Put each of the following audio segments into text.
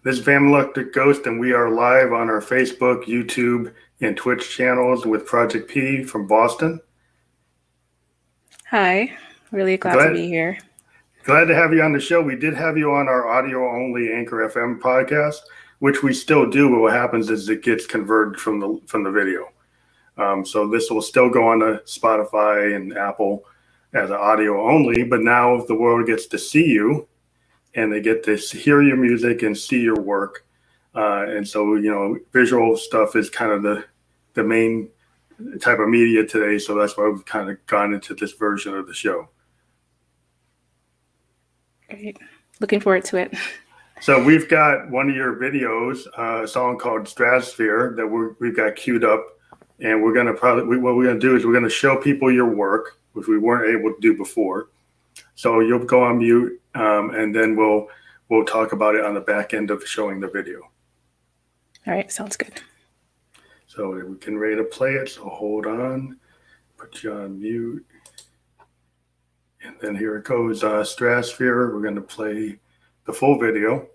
This is Van Electric Ghost, and we are live on our Facebook, YouTube, and Twitch channels with Project P from Boston. Hi, really glad to be here. Glad to have you on the show. We did have you on our audio-only Anchor FM podcast, which we still do, but what happens is it gets converted from the video. So this will still go on to Spotify and Apple as an audio only, but now the world gets to see you and they get to hear your music and see your work. And so, visual stuff is kind of the main type of media today. So that's why we've kind of gone into this version of the show. Great. Looking forward to it. So we've got one of your videos, a song called Stratosphere that we've got queued up. And we're going to what we're going to do is we're going to show people your work, which we weren't able to do before. So you'll go on mute, and then we'll talk about it on the back end of showing the video. All right, sounds good. So we can ready to play it. So hold on, put you on mute, and then here it goes. Stratosphere. We're going to play the full video.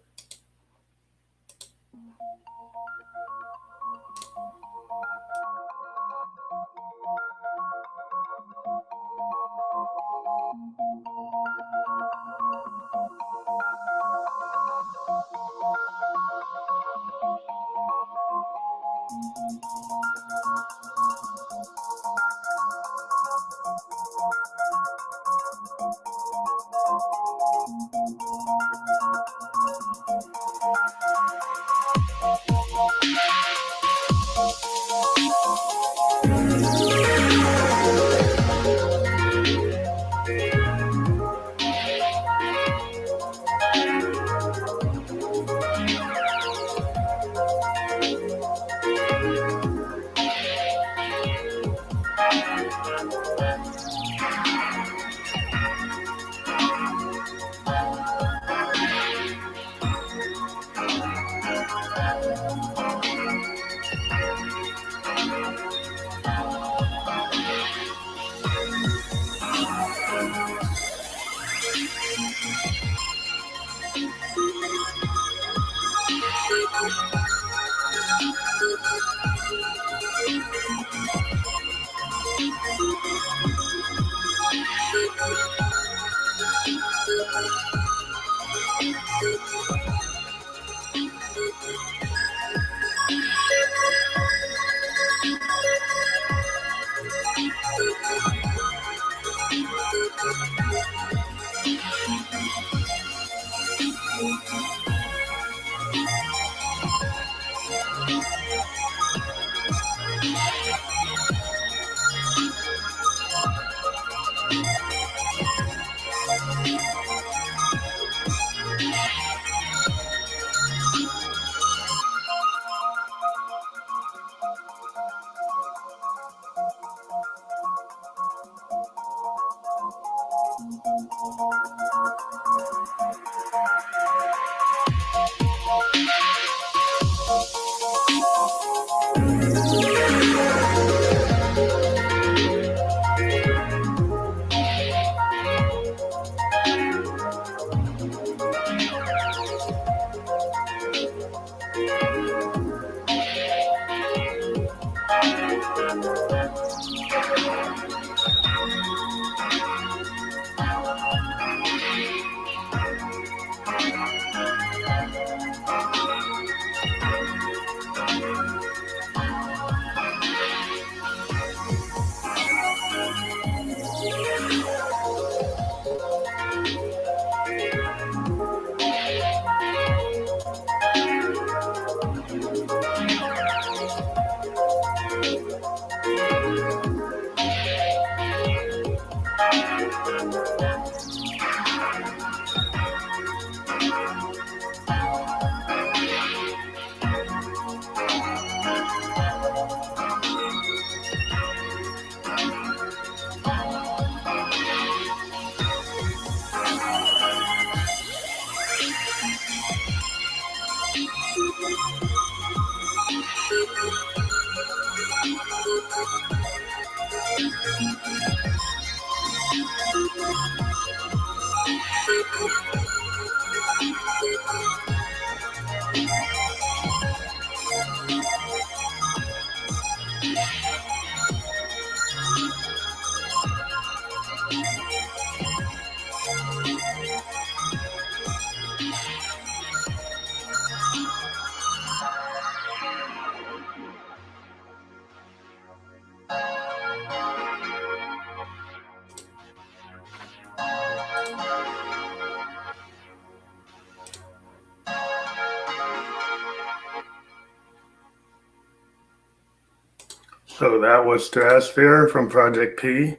So that was Stratosphere from Project P,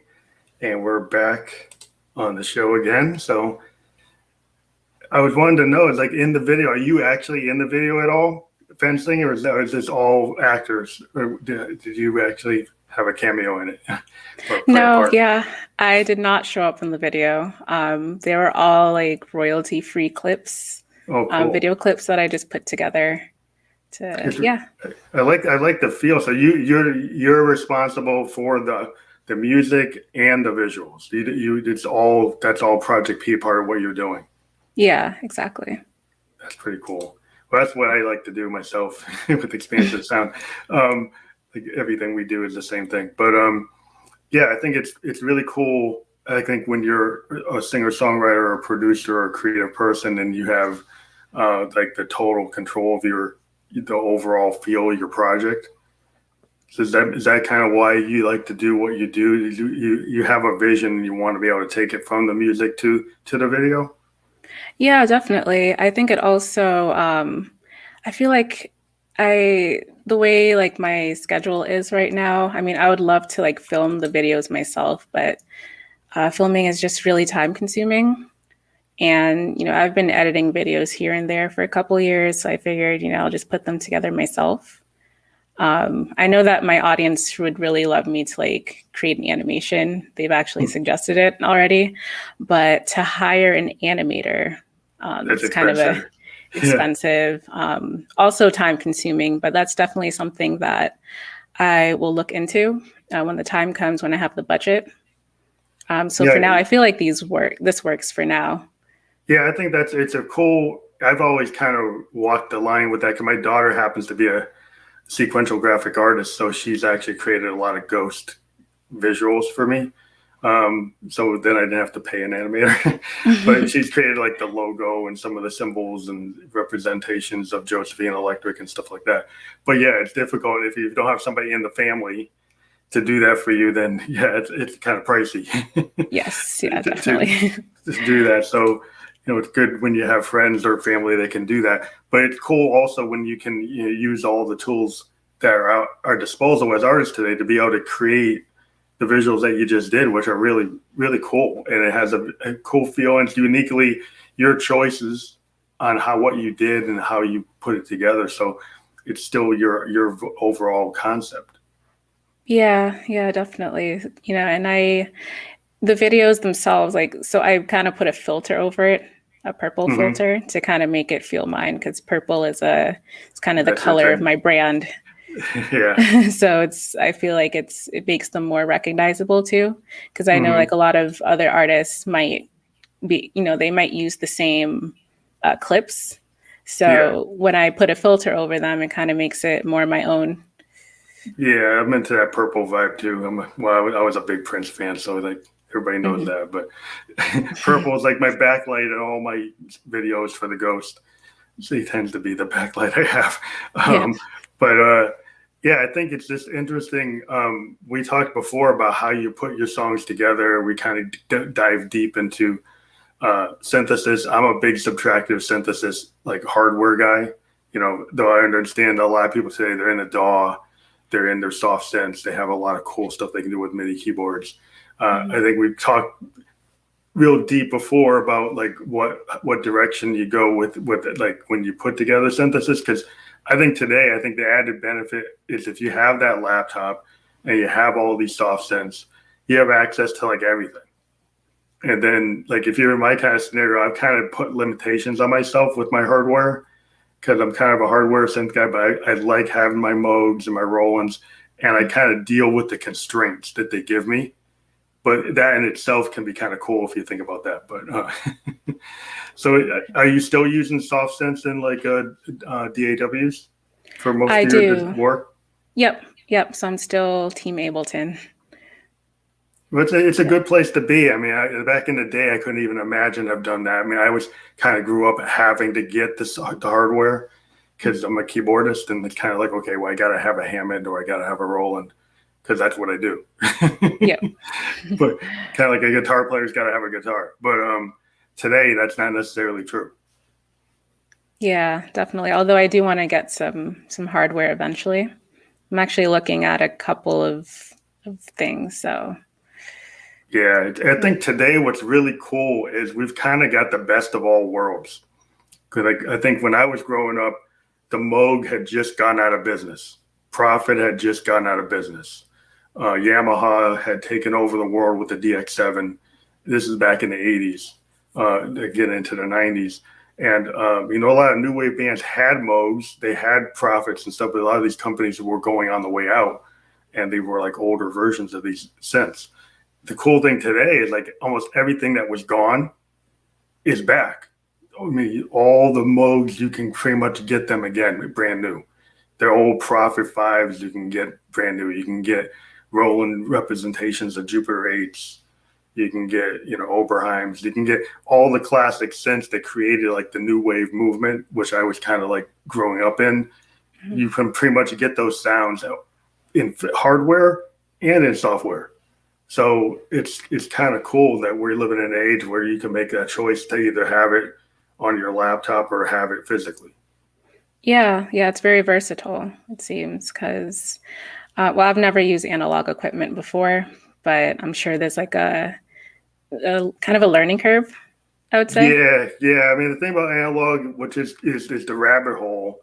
and we're back on the show again. So I was wanting to know, is like in the video, are you actually in the video at all, fencing, or is this all actors? Or did you actually have a cameo in it? Or play a No, part? yeah, I did not show up in the video. They were all like royalty-free clips, Oh, cool. video clips that I just put together to, It's, yeah. I like the feel. So you're responsible for the music and the visuals. That's all Project P part of what you're doing. Yeah, exactly. That's pretty cool. Well, that's what I like to do myself with expansive sound. Like everything we do is the same thing. But yeah, I think it's really cool. I think when you're a singer songwriter or a producer or a creative person, and you have like the total control of the overall feel of your project. So is that kind of why you like to do what you do? You have a vision and you want to be able to take it from the music to the video? Yeah, definitely. I think it also, I feel like the way like my schedule is right now, I mean, I would love to like film the videos myself, but filming is just really time consuming. And, I've been editing videos here and there for a couple years. So I figured, I'll just put them together myself. I know that my audience would really love me to like create an animation. They've actually suggested it already, but to hire an animator, That's it's kind of a expensive. Yeah. expensive, also time consuming, but that's definitely something that I will look into when the time comes when I have the budget. So for Yeah. now, I feel like this works for now. Yeah. I think it's a cool, I've always kind of walked the line with that because my daughter happens to be a sequential graphic artist. So she's actually created a lot of ghost visuals for me. So then I didn't have to pay an animator, but she's created like the logo and some of the symbols and representations of Josephine Electric and stuff like that. But yeah, it's difficult if you don't have somebody in the family to do that for you. Then yeah, it's kind of pricey Yes, yeah, to, to, definitely. to do that. So it's good when you have friends or family that can do that. But it's cool also when you can use all the tools that are at our disposal as artists today to be able to create the visuals that you just did, which are really, really cool. And it has a cool feel, and it's uniquely your choices on what you did and how you put it together. So it's still your overall concept. Yeah, definitely. And the videos themselves, like, so I kind of put a filter over it, a purple Hmm. filter to kind of make it feel mine because purple it's kind of the That's your color of thing. my brand. Yeah. So I feel like it makes them more recognizable too. Because I know Hmm. like a lot of other artists might be, they might use the same clips. Yeah. So when I put a filter over them, it kind of makes it more my own. Yeah. I'm into that purple vibe too. I was a big Prince fan, so like everybody knows Mhm. that. But purple is like my backlight in all my videos for the Ghost. She tends to be the backlight I have. Yeah. But yeah, I think it's just interesting. We talked before about how you put your songs together. We kind of dive deep into synthesis. I'm a big subtractive synthesis, like hardware guy. Though I understand a lot of people say they're in a DAW, they're in their soft synths. They have a lot of cool stuff they can do with MIDI keyboards. I Mhm. think we've talked real deep before about like what direction you go with it, like when you put together synthesis, because I think the added benefit is if you have that laptop and you have all these soft synths, you have access to like everything. And then like if you're in my kind of scenario, I've kind of put limitations on myself with my hardware because I'm kind of a hardware synth guy, but I like having my Moogs and my Rolands, and I kind of deal with the constraints that they give me, but that in itself can be kind of cool if you think about that. But so, are you still using soft synths and like DAWs for most I of your do. work? Yep. So I'm still Team Ableton. Well, it's a Yeah. good place to be. I mean, back in the day, I couldn't even imagine I've done that. I mean, I was kind of grew up having to get the hardware because I'm a keyboardist, and it's kind of like, okay, well, I got to have a Hammond or I got to have a Roland because that's what I do. Yep. But kind of like a guitar player's got to have a guitar. But today, that's not necessarily true. Yeah, definitely. Although I do want to get some hardware eventually. I'm actually looking at a couple of things. So Yeah, I think today what's really cool is we've kind of got the best of all worlds. Because I think when I was growing up, the Moog had just gone out of business. Prophet had just gone out of business. Yamaha had taken over the world with the DX7. This is back in the 80s, again into the 90s. And, a lot of new wave bands had Moogs, they had Prophets and stuff, but a lot of these companies were going on the way out, and they were like older versions of these synths. The cool thing today is like almost everything that was gone is back. I mean, all the Moogs, you can pretty much get them again, brand new. Their old Prophet 5s, you can get brand new. You can get Roland representations of Jupiter 8s. You can get, Oberheims. You can get all the classic synths that created like the new wave movement, which I was kind of like growing up in. You can pretty much get those sounds in hardware and in software. So it's kind of cool that we're living in an age where you can make that choice to either have it on your laptop or have it physically. yeah, it's very versatile, it seems, because well, I've never used analog equipment before, but I'm sure there's like a kind of a learning curve, I would say. Yeah. I mean, the thing about analog, which is the rabbit hole,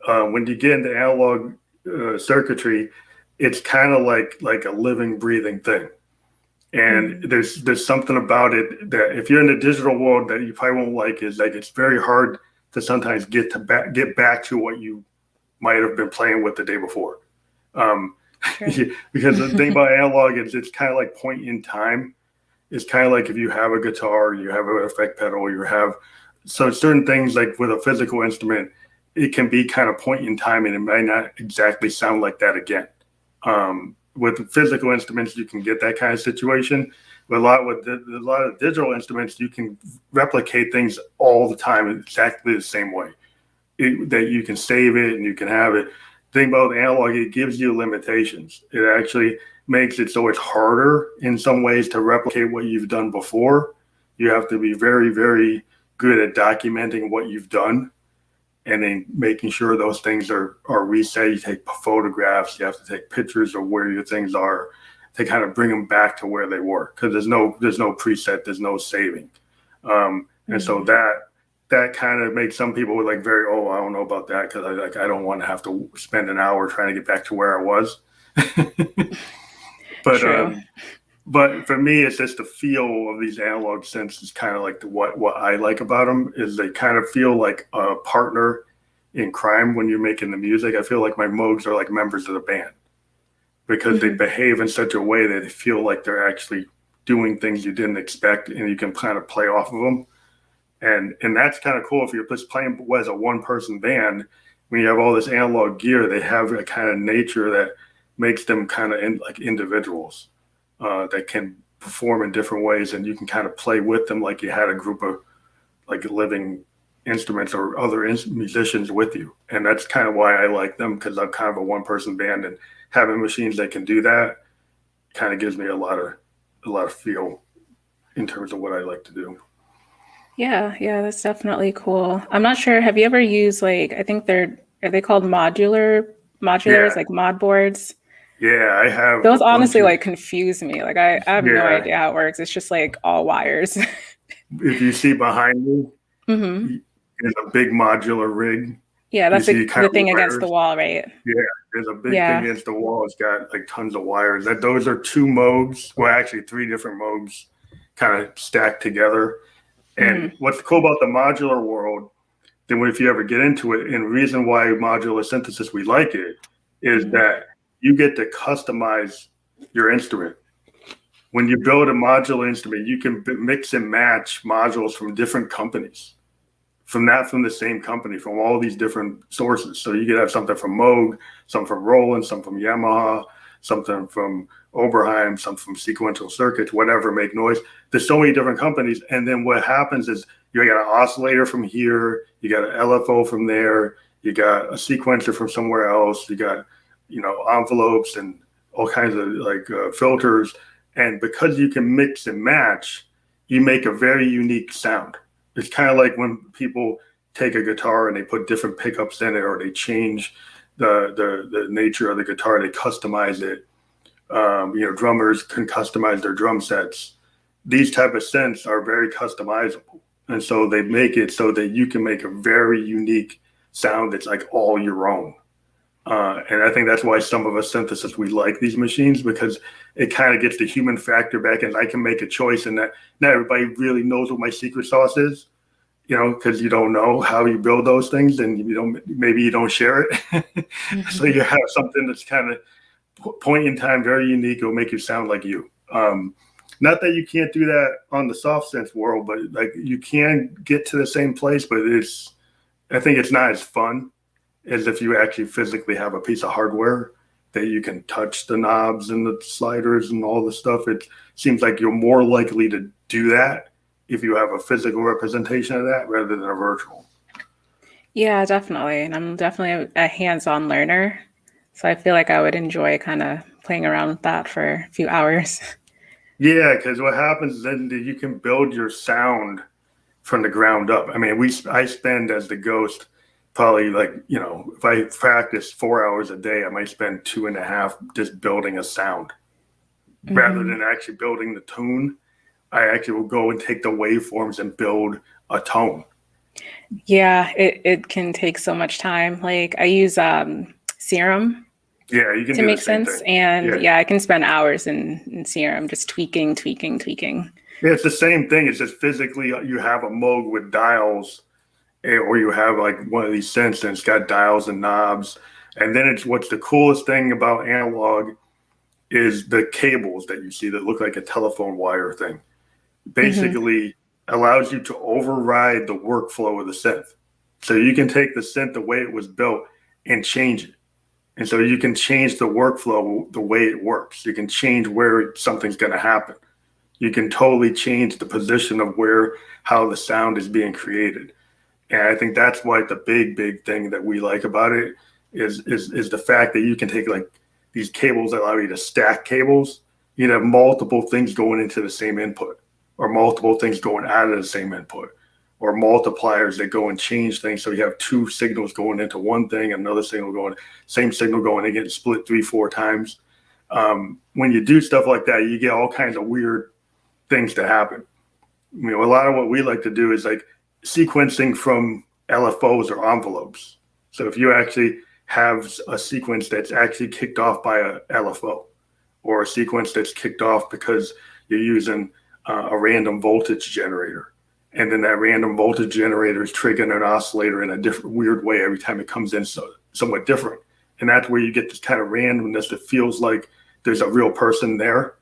when you get into analog circuitry, it's kind of like a living, breathing thing. And there's something about it that if you're in the digital world that you probably won't like is like it's very hard to sometimes get back to what you might have been playing with the day before. Sure. Because the thing about analog is it's kind of like point in time. It's kind of like if you have a guitar, you have an effect pedal, so certain things like with a physical instrument, it can be kind of point in time and it might not exactly sound like that again. With physical instruments, you can get that kind of situation. With a lot of digital instruments, you can replicate things all the time exactly the same way. That you can save it and you can have it. The thing about analog, it gives you limitations. It actually makes it so it's harder in some ways to replicate what you've done before. You have to be very, very good at documenting what you've done and then making sure those things are reset. You take photographs, you have to take pictures of where your things are to kind of bring them back to where they were. Because there's no preset, there's no saving. And so that kind of makes some people like I don't know about that because I don't want to have to spend an hour trying to get back to where I was. But True. But for me, it's just the feel of these analog synths is kind of like what I like about them is they kind of feel like a partner in crime when you're making the music. I feel like my Moogs are like members of the band because they behave in such a way that they feel like they're actually doing things you didn't expect and you can kind of play off of them. And that's kind of cool if you're just playing as a one-person band. When you have all this analog gear, they have a kind of nature that makes them kind of like individuals. That can perform in different ways, and you can kind of play with them like you had a group of like living instruments or other musicians with you. And that's kind of why I like them because I'm kind of a one-person band, and having machines that can do that kind of gives me a lot of feel in terms of what I like to do. Yeah, that's definitely cool. I'm not sure. Have you ever used I think are they called modulars, Yeah, like mod boards? yeah, I have Those a bunch honestly of confuse me. I have no yeah. idea how it works. It's just like all wires. If you see behind me, hmm there's a big modular rig. Yeah, You that's see kind the of thing against the wires. wall, right? Yeah, there's a big thing Yeah. against the wall. It's got like tons of wires. Those are two Moogs. Well, actually, three different Moogs kind of stacked together. And hmm what's cool about the modular world, then if you ever get into it, and the reason why modular synthesis we like it is hmm that you get to customize your instrument. When you build a modular instrument, you can mix and match modules from different companies from the same company, from all these different sources. So you could have something from Moog, some from Roland, some from Yamaha, something from Oberheim, some from Sequential Circuits, whatever, make noise. There's so many different companies. And then what happens is you got an oscillator from here, you got an LFO from there, you got a sequencer from somewhere else, you got, envelopes and all kinds of filters. And because you can mix and match, you make a very unique sound. It's kind of like when people take a guitar and they put different pickups in it, or they change the nature of the guitar. They customize it. Drummers can customize their drum sets. These type of synths are very customizable, and so they make it so that you can make a very unique sound that's like all your own. And I think that's why some of us synthesists, we like these machines, because it kind of gets the human factor back, and I can make a choice, and that not everybody really knows what my secret sauce is, because you don't know how you build those things, and maybe you don't share it. So you have something that's kind of point in time, very unique. It'll make you sound like you. Not that you can't do that on the soft synth world, but like you can get to the same place, but I think it's not as fun as if you actually physically have a piece of hardware that you can touch the knobs and the sliders and all the stuff. It seems like you're more likely to do that if you have a physical representation of that rather than a virtual. Yeah, definitely. And I'm definitely a hands-on learner. So I feel like I would enjoy kind of playing around with that for a few hours. Yeah, because what happens is then you can build your sound from the ground up. I mean, I spend as the ghost probably if I practice 4 hours a day, I might spend 2.5 just building a sound rather than actually building the tune. I actually will go and take the waveforms and build a tone. Yeah, it can take so much time. Like I use Serum You can to do make the same sense. thing. And yeah, I can spend hours in Serum just tweaking. Yeah, it's the same thing. It's just physically you have a Moog with dials, or you have like one of these synths and it's got dials and knobs. And then what's the coolest thing about analog is the cables that you see that look like a telephone wire thing. Basically allows you to override the workflow of the synth. So you can take the synth the way it was built and change it. And so you can change the workflow the way it works. You can change where something's going to happen. You can totally change the position of how the sound is being created. And I think that's why the big thing that we like about it is the fact that you can take like these cables that allow you to stack cables. You can have multiple things going into the same input, or multiple things going out of the same input, or multipliers that go and change things. So you have two signals going into one thing, another signal going, same signal going and getting split 3-4 times. When you do stuff like that, you get all kinds of weird things to happen. A lot of what we like to do is like sequencing from LFOs or envelopes. So if you actually have a sequence that's actually kicked off by a LFO, or a sequence that's kicked off because you're using a random voltage generator, and then that random voltage generator is triggering an oscillator in a different weird way every time it comes in, so somewhat different. And that's where you get this kind of randomness that feels like there's a real person there,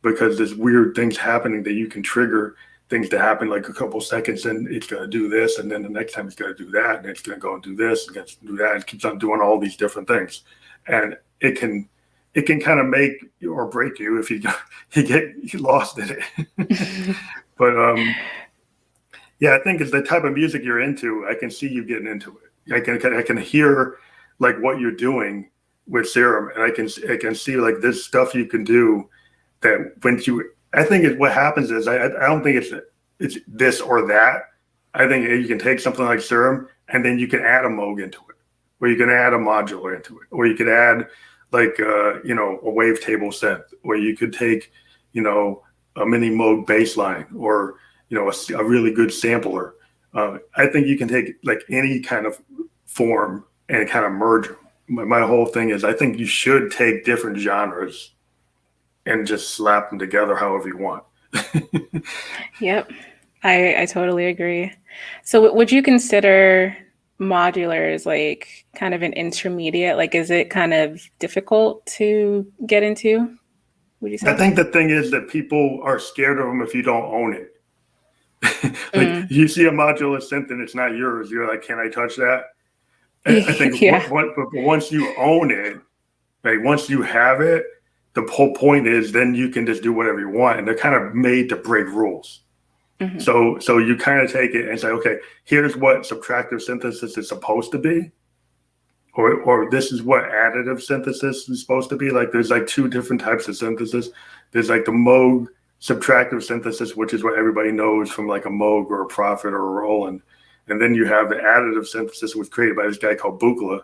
because there's weird things happening that you can trigger things to happen like a couple seconds, and it's going to do this, and then the next time it's going to do that, and it's going to go and do this, and it's going to do that. It keeps on doing all these different things, and it can kind of make or break you if you get lost in it. But I think it's the type of music you're into. I can see you getting into it. I can hear like what you're doing with Serum, and I can see like this stuff you can do that when you. I think what happens is I don't think it's this or that. I think you can take something like Serum and then you can add a Moog into it, or you can add a modular into it, or you could add like a wavetable synth, or you could take a mini Moog bass line, or a really good sampler. I think you can take like any kind of form and kind of merge them. My whole thing is I think you should take different genres and just slap them together however you want. Yep. I totally agree. So would you consider modular as like kind of an intermediate? Like, is it kind of difficult to get into? Would you say? I think the thing is that people are scared of them if you don't own it. Like you see a modular synth and it's not yours, you're like, can I touch that? I think but once you own it, like once you have it, the whole point is then you can just do whatever you want, and they're kind of made to break rules. So you kind of take it and say, okay, here's what subtractive synthesis is supposed to be, or this is what additive synthesis is supposed to be. Like there's like two different types of synthesis. There's like the Moog subtractive synthesis, which is what everybody knows from like a Moog or a Prophet or a Roland, and then you have the additive synthesis, which was created by this guy called Buchla,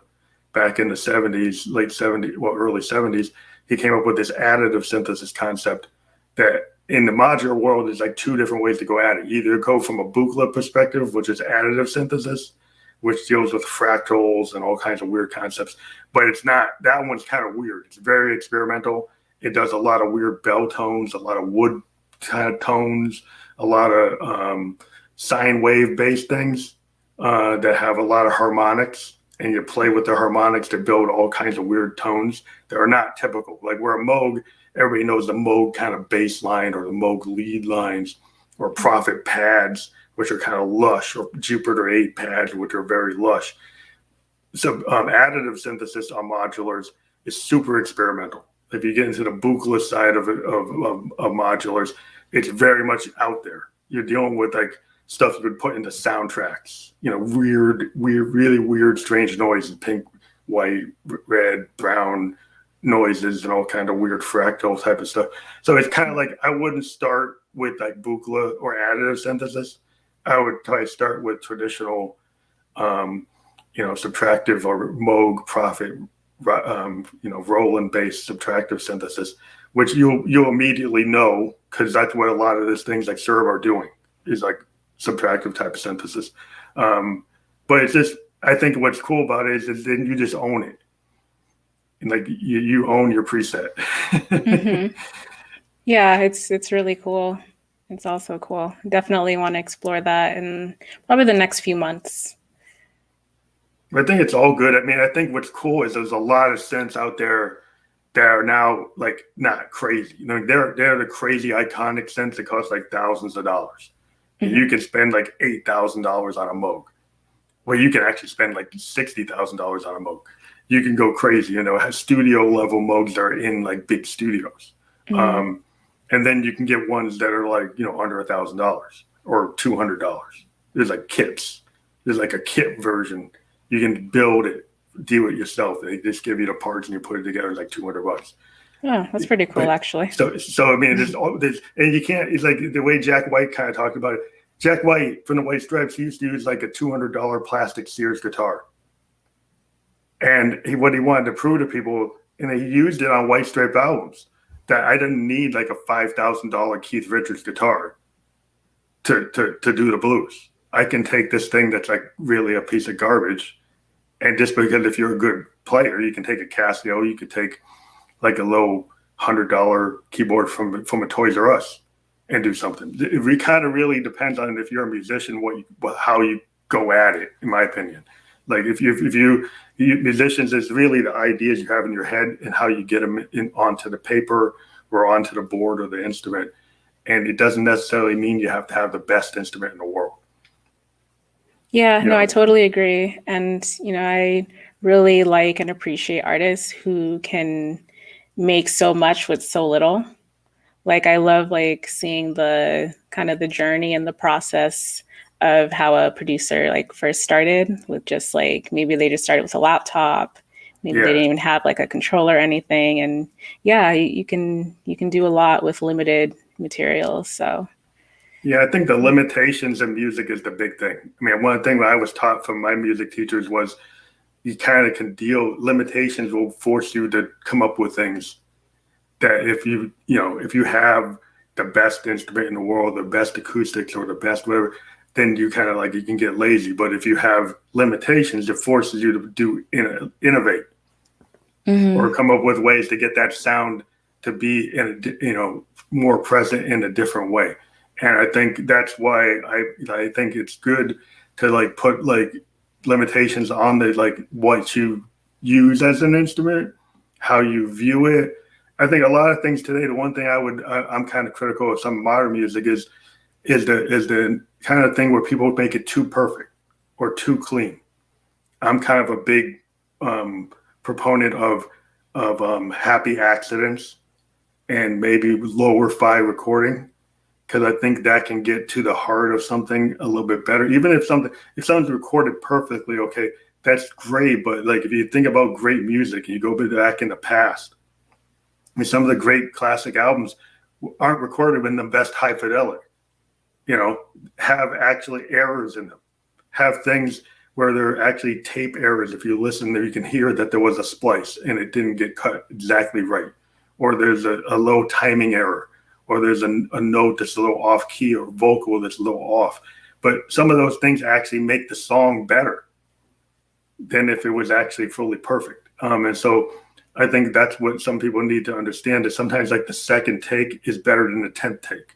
back in the 70s, late 70s, well, early 70s. He came up with this additive synthesis concept that in the modular world is like two different ways to go at it. Either go from a Buchla perspective, which is additive synthesis, which deals with fractals and all kinds of weird concepts. But it's not, that one's kind of weird. It's very experimental. It does a lot of weird bell tones, a lot of wood kind of tones, a lot of sine wave based things that have a lot of harmonics. And you play with the harmonics to build all kinds of weird tones that are not typical. Like where a Moog, everybody knows the Moog kind of bass line or the Moog lead lines or Prophet pads, which are kind of lush, or Jupiter 8 pads, which are very lush. So additive synthesis on modulars is super experimental. If you get into the Buchla side of modulars, it's very much out there. You're dealing with like stuff you would put into soundtracks, weird, really weird, strange noises, pink, white, red, brown noises, and all kind of weird fractal type of stuff. So it's kind of like, I wouldn't start with like Buchla or additive synthesis. I would probably start with traditional, subtractive or Moog, Prophet, Roland-based subtractive synthesis, which you'll immediately know, because that's what a lot of these things like Serb are doing, is like subtractive type of synthesis. But it's just, I think what's cool about it is then you just own it. And like you own your preset. Mm-hmm. Yeah, it's really cool. It's also cool. Definitely want to explore that in probably the next few months. I think it's all good. I mean, I think what's cool is there's a lot of synths out there that are now like not crazy. They're the crazy iconic synths that cost like thousands of dollars. Mm-hmm. And you can spend like $8,000 on a Moog. Well, you can actually spend like $60,000 on a Moog. You can go crazy, have studio level Moogs that are in like big studios. Mm-hmm. And then you can get ones that are like, under $1,000 or $200. There's like kits. There's like a kit version. You can build it, do it yourself. They just give you the parts and you put it together. It's like $200. Oh, that's pretty cool, actually. So I mean, there's and you can't. It's like the way Jack White kind of talked about it. Jack White from the White Stripes, he used to use like a $200 plastic Sears guitar, and what he wanted to prove to people, and he used it on White Stripe albums, that I didn't need like a $5,000 Keith Richards guitar to do the blues. I can take this thing that's like really a piece of garbage. And just because if you're a good player, you can take a Casio, you could take like a low $100 keyboard from a Toys R Us and do something. It kind of really depends on if you're a musician, how you go at it, in my opinion. Like if you musicians, it's really the ideas you have in your head and how you get them onto the paper or onto the board or the instrument. And it doesn't necessarily mean you have to have the best instrument in the world. Yeah, no, I totally agree. And, I really like and appreciate artists who can make so much with so little. Like, I love like seeing the kind of the journey and the process of how a producer like first started with just like, maybe they just started with a laptop. Maybe they didn't even have like a controller or anything. And yeah, you can do a lot with limited materials. So. Yeah, I think the limitations in music is the big thing. I mean, one thing that I was taught from my music teachers was you kind of can limitations will force you to come up with things that if you have the best instrument in the world, the best acoustics or the best whatever, then you kind of like, you can get lazy. But if you have limitations, it forces you to innovate or come up with ways to get that sound to be more present in a different way. And I think that's why I think it's good to like put like limitations on the like what you use as an instrument, how you view it. I think a lot of things today, the one thing I'm kind of critical of some modern music is the kind of thing where people make it too perfect or too clean. I'm kind of a big proponent of happy accidents and maybe lower fi recording. Because I think that can get to the heart of something a little bit better. Even if someone's recorded perfectly, okay, that's great. But like if you think about great music and you go back in the past, I mean, some of the great classic albums aren't recorded in the best high fidelity. Have actually errors in them, have things where there are actually tape errors. If you listen there, you can hear that there was a splice and it didn't get cut exactly right. Or there's a low timing error, or there's a note that's a little off key, or vocal that's a little off. But some of those things actually make the song better than if it was actually fully perfect. And so I think that's what some people need to understand, is sometimes like the second take is better than the 10th take.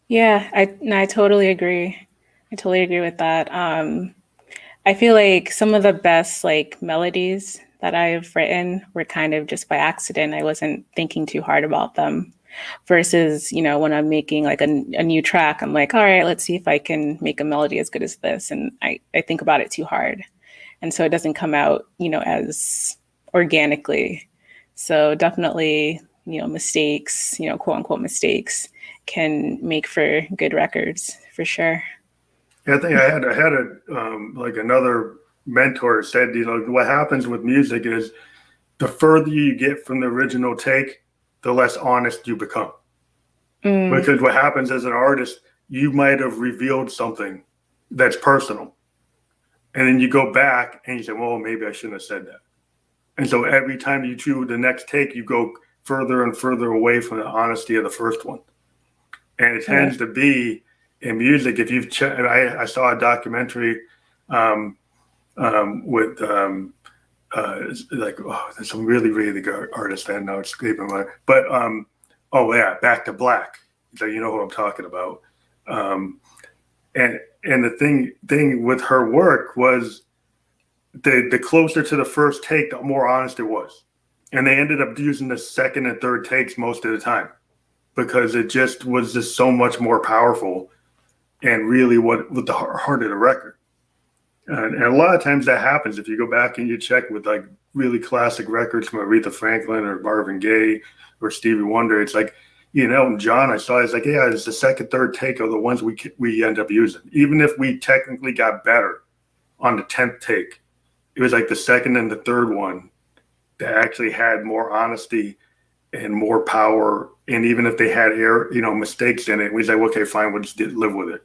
Yeah, I totally agree. I totally agree with that. I feel like some of the best like melodies that I've written were kind of just by accident. I wasn't thinking too hard about them. Versus, when I'm making like a new track, I'm like, all right, let's see if I can make a melody as good as this. And I think about it too hard. And so it doesn't come out, as organically. So definitely, mistakes, quote unquote mistakes can make for good records for sure. Yeah, I think I had like another mentor said, what happens with music is the further you get from the original take, the less honest you become. Because what happens as an artist, you might have revealed something that's personal. And then you go back and you say, well, maybe I shouldn't have said that. And so every time you do the next take, you go further and further away from the honesty of the first one. And it tends to be in music. If you've checked, I saw a documentary with there's some really, really good artists that now it's escaping my, but Back to Black. So you know who I'm talking about. And the thing with her work was the closer to the first take, the more honest it was. And they ended up using the second and third takes most of the time, because it just was just so much more powerful and really what with the heart of the record. And a lot of times that happens if you go back and you check with like really classic records from Aretha Franklin or Marvin Gaye or Stevie Wonder. It's like, and John, I saw, it's like, yeah, it's the second, third take are the ones we end up using. Even if we technically got better on the 10th take, it was like the second and the third one that actually had more honesty and more power. And even if they had mistakes in it, we say, okay, fine, we'll just live with it.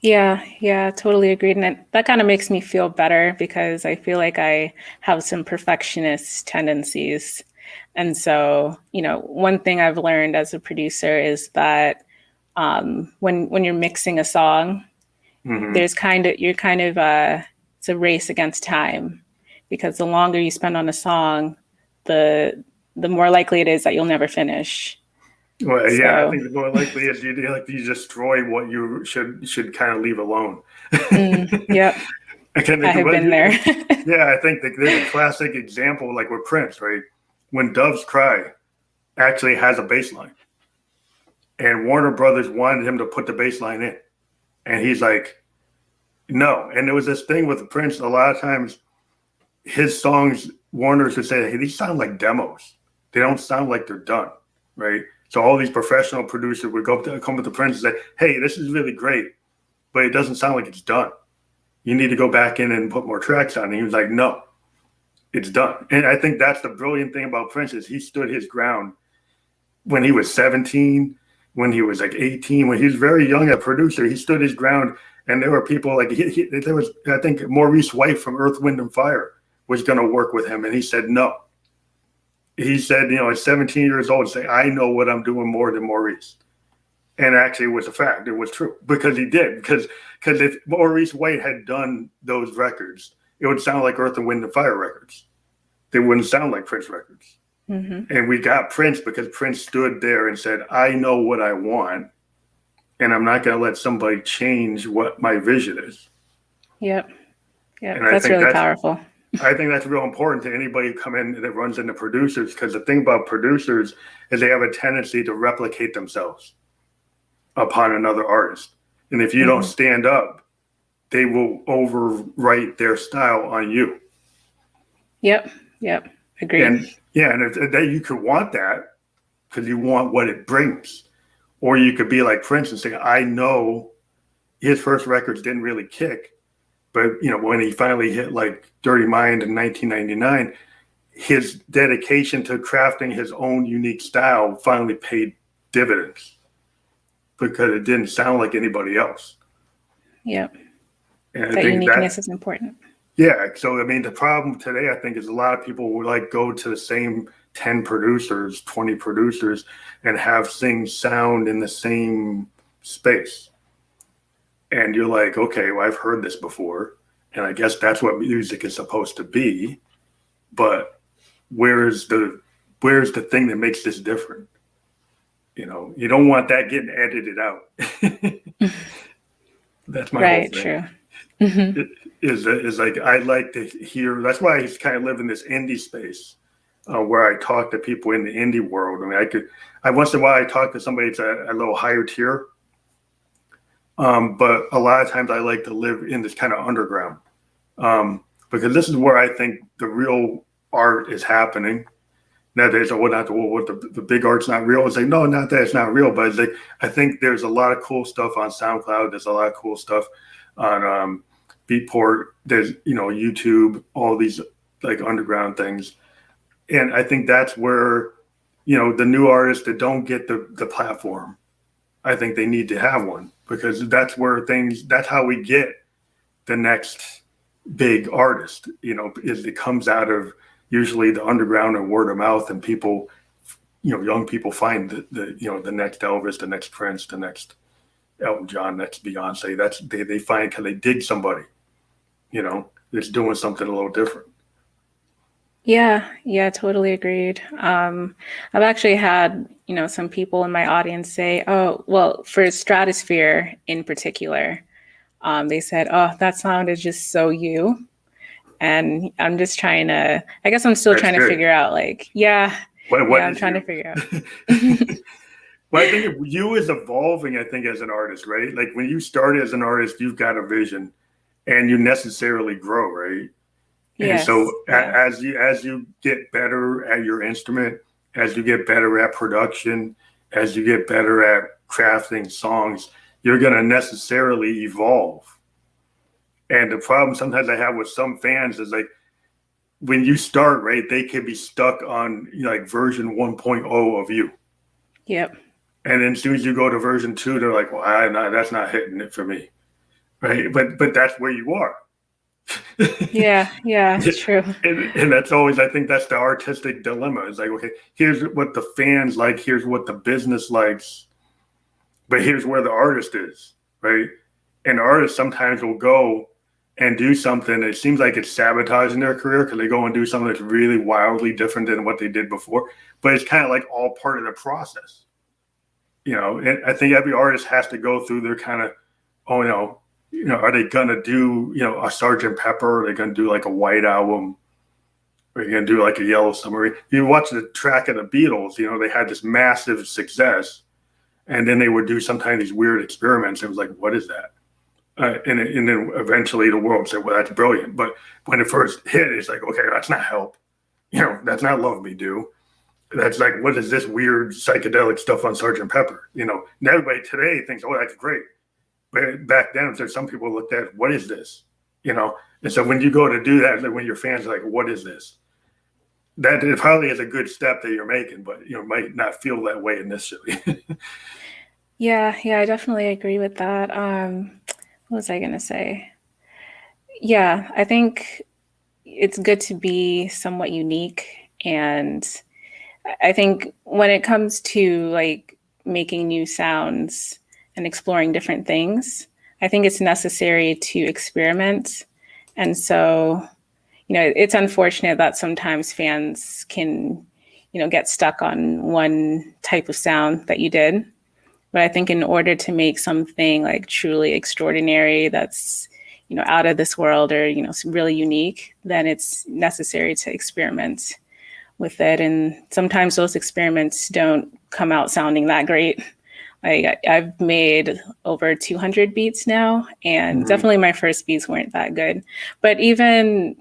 Yeah, totally agreed. And that kind of makes me feel better, because I feel like I have some perfectionist tendencies. And so, one thing I've learned as a producer is that when you're mixing a song, it's a race against time, because the longer you spend on a song, the more likely it is that you'll never finish. Well, yeah, I think the more likely is you destroy what you should kind of leave alone. Yep. I have been there. Yeah, I think there's a classic example, like with Prince, right? When Doves Cry actually has a bass line, and Warner Brothers wanted him to put the bass line in, and he's like, no. And there was this thing with Prince, a lot of times his songs, Warner's would say, hey, these sound like demos. They don't sound like they're done, right? So all these professional producers would come with the Prince and say, hey, this is really great, but it doesn't sound like it's done. You need to go back in and put more tracks on. And he was like, no, it's done. And I think that's the brilliant thing about Prince, is he stood his ground when he was 17, when he was like 18, when he was very young a producer. He stood his ground, and there were people like there was, I think, Maurice White from Earth, Wind and Fire was going to work with him, and he said no. He said, at 17 years old, say, I know what I'm doing more than Maurice. And actually it was a fact. It was true, because he did. Because if Maurice White had done those records, it would sound like Earth and Wind and Fire records. They wouldn't sound like Prince records. Mm-hmm. And we got Prince because Prince stood there and said, I know what I want, and I'm not going to let somebody change what my vision is. Yep. That's really powerful. I think that's real important to anybody who come in that runs into producers, because the thing about producers is they have a tendency to replicate themselves upon another artist. And if you don't stand up, they will overwrite their style on you. Yep. Agreed. And if you could want that because you want what it brings. Or you could be like Prince and say, I know his first records didn't really kick, but when he finally hit like Dirty Mind in 1999, his dedication to crafting his own unique style finally paid dividends, because it didn't sound like anybody else. Yep. And I That think uniqueness is important. yeah. So, I mean, the problem today, I think, is a lot of people will like go to the same 10 producers, 20 producers, and have things sound in the same space. And you're like, okay, well, I've heard this before. And I guess that's what music is supposed to be. But where's the thing that makes this different? You don't want that getting edited out. That's my whole Right, thing. true. Hmm. It is like I like to hear. That's why I kind of live in this indie space where I talk to people in the indie world. I mean, I once in a while I talk to somebody that's a little higher tier, but a lot of times I like to live in this kind of underground because this is where I think the real art is happening. Nowadays, what the big art's not real. It's like, no, not that it's not real, but it's like I think there's a lot of cool stuff on SoundCloud. There's a lot of cool stuff on Beatport. There's YouTube, all these like underground things, and I think that's where the new artists that don't get the platform, I think they need to have one because that's where that's how we get the next big artist. Is it comes out of usually the underground and word of mouth, and people, young people find the next Elvis, the next Prince, the next Elton John, next Beyonce. They find because they dig somebody, that's doing something a little different. Yeah, totally agreed. I've actually had, some people in my audience say, oh, well, for Stratosphere in particular, they said, oh, that sound is just so you. And I'm just trying to, I guess I'm still That's trying to good. figure out like, What I'm is trying you? to figure out. Well, I think you is evolving, I think, as an artist, right? Like when you start as an artist, you've got a vision and you necessarily grow, right? And so Yes. Yeah. as you get better at your instrument, as you get better at production, as you get better at crafting songs, you're going to necessarily evolve. And the problem sometimes I have with some fans is like when you start, right, they can be stuck on like version 1.0 of you. Yep. And then as soon as you go to version 2, they're like, well, that's not hitting it for me. Right. But that's where you are. Yeah, it's true. And that's always, I think that's the artistic dilemma. It's like, okay, here's what the fans like, here's what the business likes, but here's where the artist is, right? And the artist sometimes will go and do something that seems like it's sabotaging their career because they go and do something that's really wildly different than what they did before. But it's kind of like all part of the process. And I think every artist has to go through their kind of, oh no, are they gonna do a Sergeant Pepper? Are they gonna do like a White Album? Are you gonna do like a Yellow Submarine? You watch the track of the Beatles. They had this massive success, and then they would do sometimes these weird experiments. It was like, what is that? And then eventually the world said, well, that's brilliant. But when it first hit, it's like, okay, that's not Help. That's not Love Me Do. That's like, what is this weird psychedelic stuff on Sergeant Pepper? And everybody today thinks, oh, that's great. But back then, there's some people looked at, what is this? And so when you go to do that, like when your fans are like, what is this? That it probably is a good step that you're making, but might not feel that way initially. Yeah, I definitely agree with that. What was I gonna say? Yeah, I think it's good to be somewhat unique. And I think when it comes to like making new sounds and exploring different things, I think it's necessary to experiment. And so, it's unfortunate that sometimes fans can, get stuck on one type of sound that you did. But I think in order to make something like truly extraordinary that's, out of this world or, really unique, then it's necessary to experiment with it. And sometimes those experiments don't come out sounding that great. Like I've made over 200 beats now, and definitely my first beats weren't that good. But even,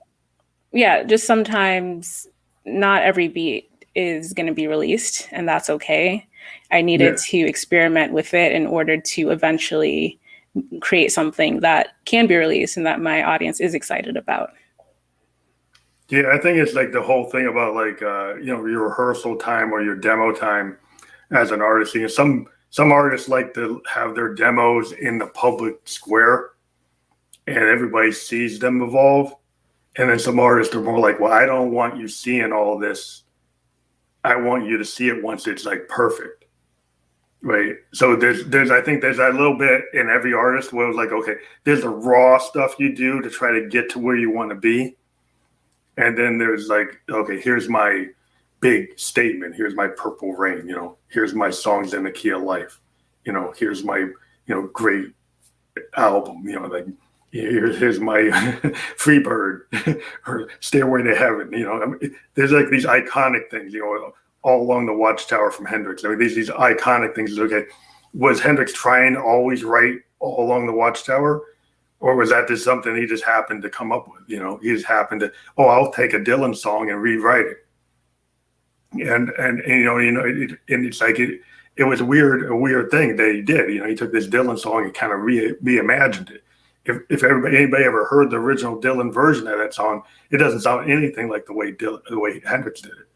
just sometimes not every beat is going to be released, and that's okay. I needed to experiment with it in order to eventually create something that can be released and that my audience is excited about. Yeah, I think it's like the whole thing about like your rehearsal time or your demo time as an artist. Some artists like to have their demos in the public square, and everybody sees them evolve. And then some artists are more like, well, I don't want you seeing all this. I want you to see it once it's like perfect. Right. So there's I think there's that little bit in every artist where it's like, okay, there's the raw stuff you do to try to get to where you want to be. And then there's like, okay, here's my big statement. Here's my Purple Rain, here's my songs in the key of life. Here's my, great album, like here's my Freebird or Stairway to Heaven. There's like these iconic things, all along the Watchtower from Hendrix. I mean, these iconic things. Okay, was Hendrix trying to always write all along the Watchtower, or was that just something he just happened to come up with? He just happened to, I'll take a Dylan song and rewrite it, and it's like it was a weird thing that he did. He took this Dylan song and kind of reimagined it. If anybody ever heard the original Dylan version of that song, it doesn't sound anything like the way Hendrix did it.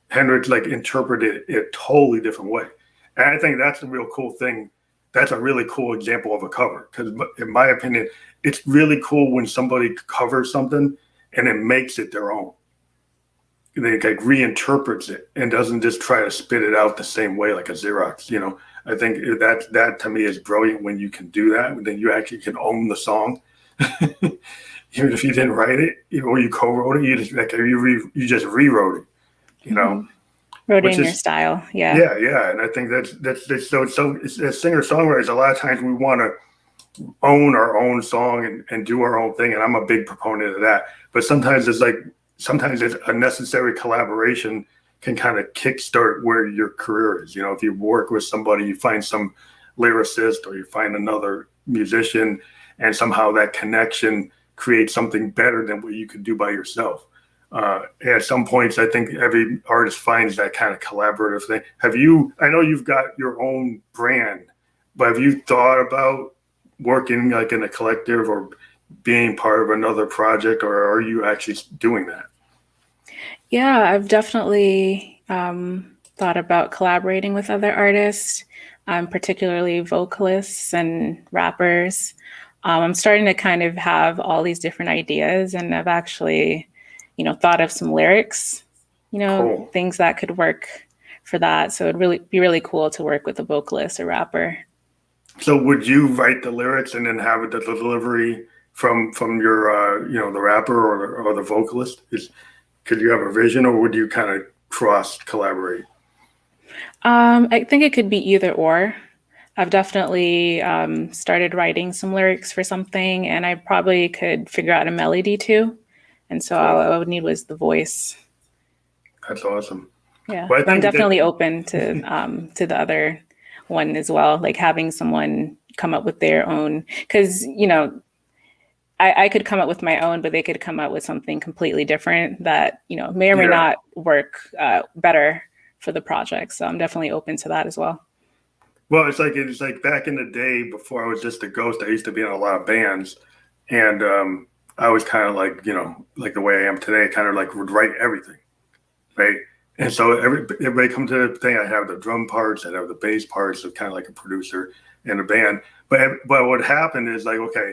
Hendrix like interpreted it a totally different way. And I think that's a real cool thing. That's a really cool example of a cover, because in my opinion, it's really cool when somebody covers something and it makes it their own. They like reinterprets it and doesn't just try to spit it out the same way like a Xerox. I think that to me is brilliant when you can do that. Then you actually can own the song, even if you didn't write it, or you co-wrote it. You just you just rewrote it. Wrote it in your style. Yeah. Yeah. And I think that's so as singer-songwriters, a lot of times we want to own our own song and do our own thing. And I'm a big proponent of that. But sometimes it's a necessary collaboration can kind of kickstart where your career is. If you work with somebody, you find some lyricist or you find another musician, and somehow that connection creates something better than what you could do by yourself. At some points, I think every artist finds that kind of collaborative thing. I know you've got your own brand, but have you thought about working like in a collective or being part of another project, or are you actually doing that? Yeah, I've definitely thought about collaborating with other artists, particularly vocalists and rappers. I'm starting to kind of have all these different ideas, and I've actually thought of some lyrics, Cool. Things that could work for that. So it'd really be really cool to work with a vocalist or rapper. So would you write the lyrics and then have the delivery from your the rapper or the vocalist? Could you have a vision, or would you kind of cross collaborate? I think it could be either or. I've definitely started writing some lyrics for something, and I probably could figure out a melody too. And so all I would need was the voice. That's awesome. Yeah, well, I'm definitely open to the other one as well, like having someone come up with their own, because I could come up with my own, but they could come up with something completely different that may or may not work better for the project. So I'm definitely open to that as well. Well, it's like back in the day before I was just a ghost. I used to be in a lot of bands, and I was kind of like like the way I am today, kind of like would write everything, right? And so everybody come to the thing. I have the drum parts, I have the bass parts, so kind of like a producer in a band. But what happened is like, okay,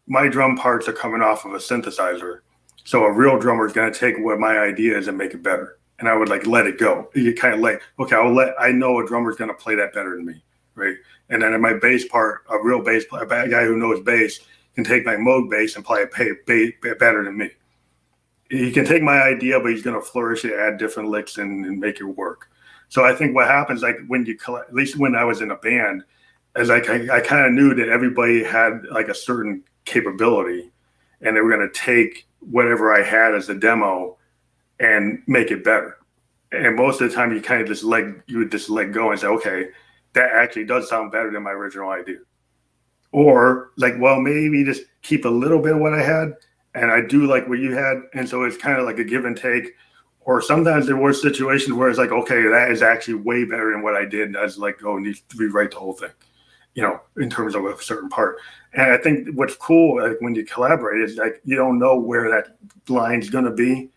my drum parts are coming off of a synthesizer, so a real drummer is going to take what my idea is and make it better. And I would like let it go. You kind of like, okay, I know a drummer's going to play that better than me, right? And then in my bass part, a real bass player, a guy who knows bass can take my Moog bass and play it better than me. He can take my idea, but he's going to flourish it, add different licks, and make it work. So I think what happens, like when you collect, at least when I was in a band, is like I kind of knew that everybody had like a certain capability, and they were going to take whatever I had as a demo and make it better. And most of the time, you would just let go and say, okay, that actually does sound better than my original idea. Or like, well, maybe just keep a little bit of what I had, and I do like what you had. And so it's kind of like a give and take. Or sometimes there were situations where it's like, okay, that is actually way better than what I did. And I was like, oh, need to rewrite the whole thing, in terms of a certain part. And I think what's cool, like when you collaborate, is like you don't know where that line's going to be.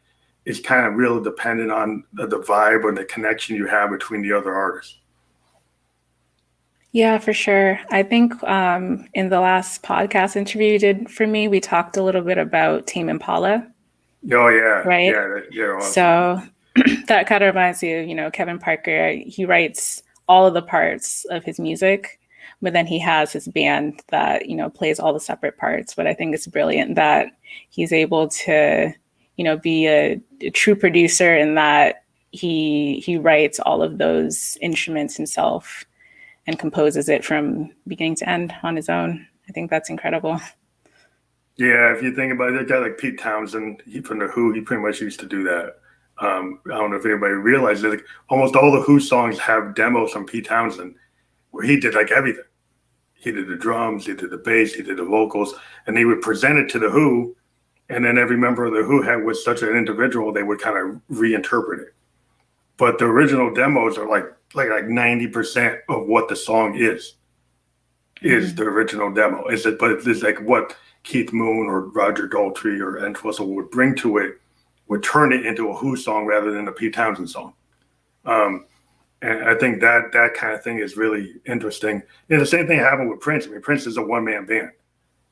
It's kind of really dependent on the vibe or the connection you have between the other artists. Yeah, for sure. I think in the last podcast interview you did for me, we talked a little bit about Tame Impala, Oh yeah, right? yeah, they're awesome. So that kind of reminds me of, Kevin Parker. He writes all of the parts of his music, but then he has his band that, plays all the separate parts. But I think it's brilliant that he's able to, be a true producer in that he writes all of those instruments himself and composes it from beginning to end on his own. I think that's incredible. Yeah, if you think about it, a guy like Pete Townsend, from the Who, he pretty much used to do that. I don't know if anybody realizes, like almost all the Who songs have demos from Pete Townsend where he did like everything. He did the drums, he did the bass, he did the vocals, and he would present it to the Who, and then every member of the Who had was such an individual, they would kind of reinterpret it. But the original demos are like 90% of what the song is the original demo. Is it? But it's like what Keith Moon or Roger Daltrey or Entwistle would bring to it would turn it into a Who song rather than a Pete Townsend song. And I think that kind of thing is really interesting. And the same thing happened with Prince. I mean, Prince is a one-man band.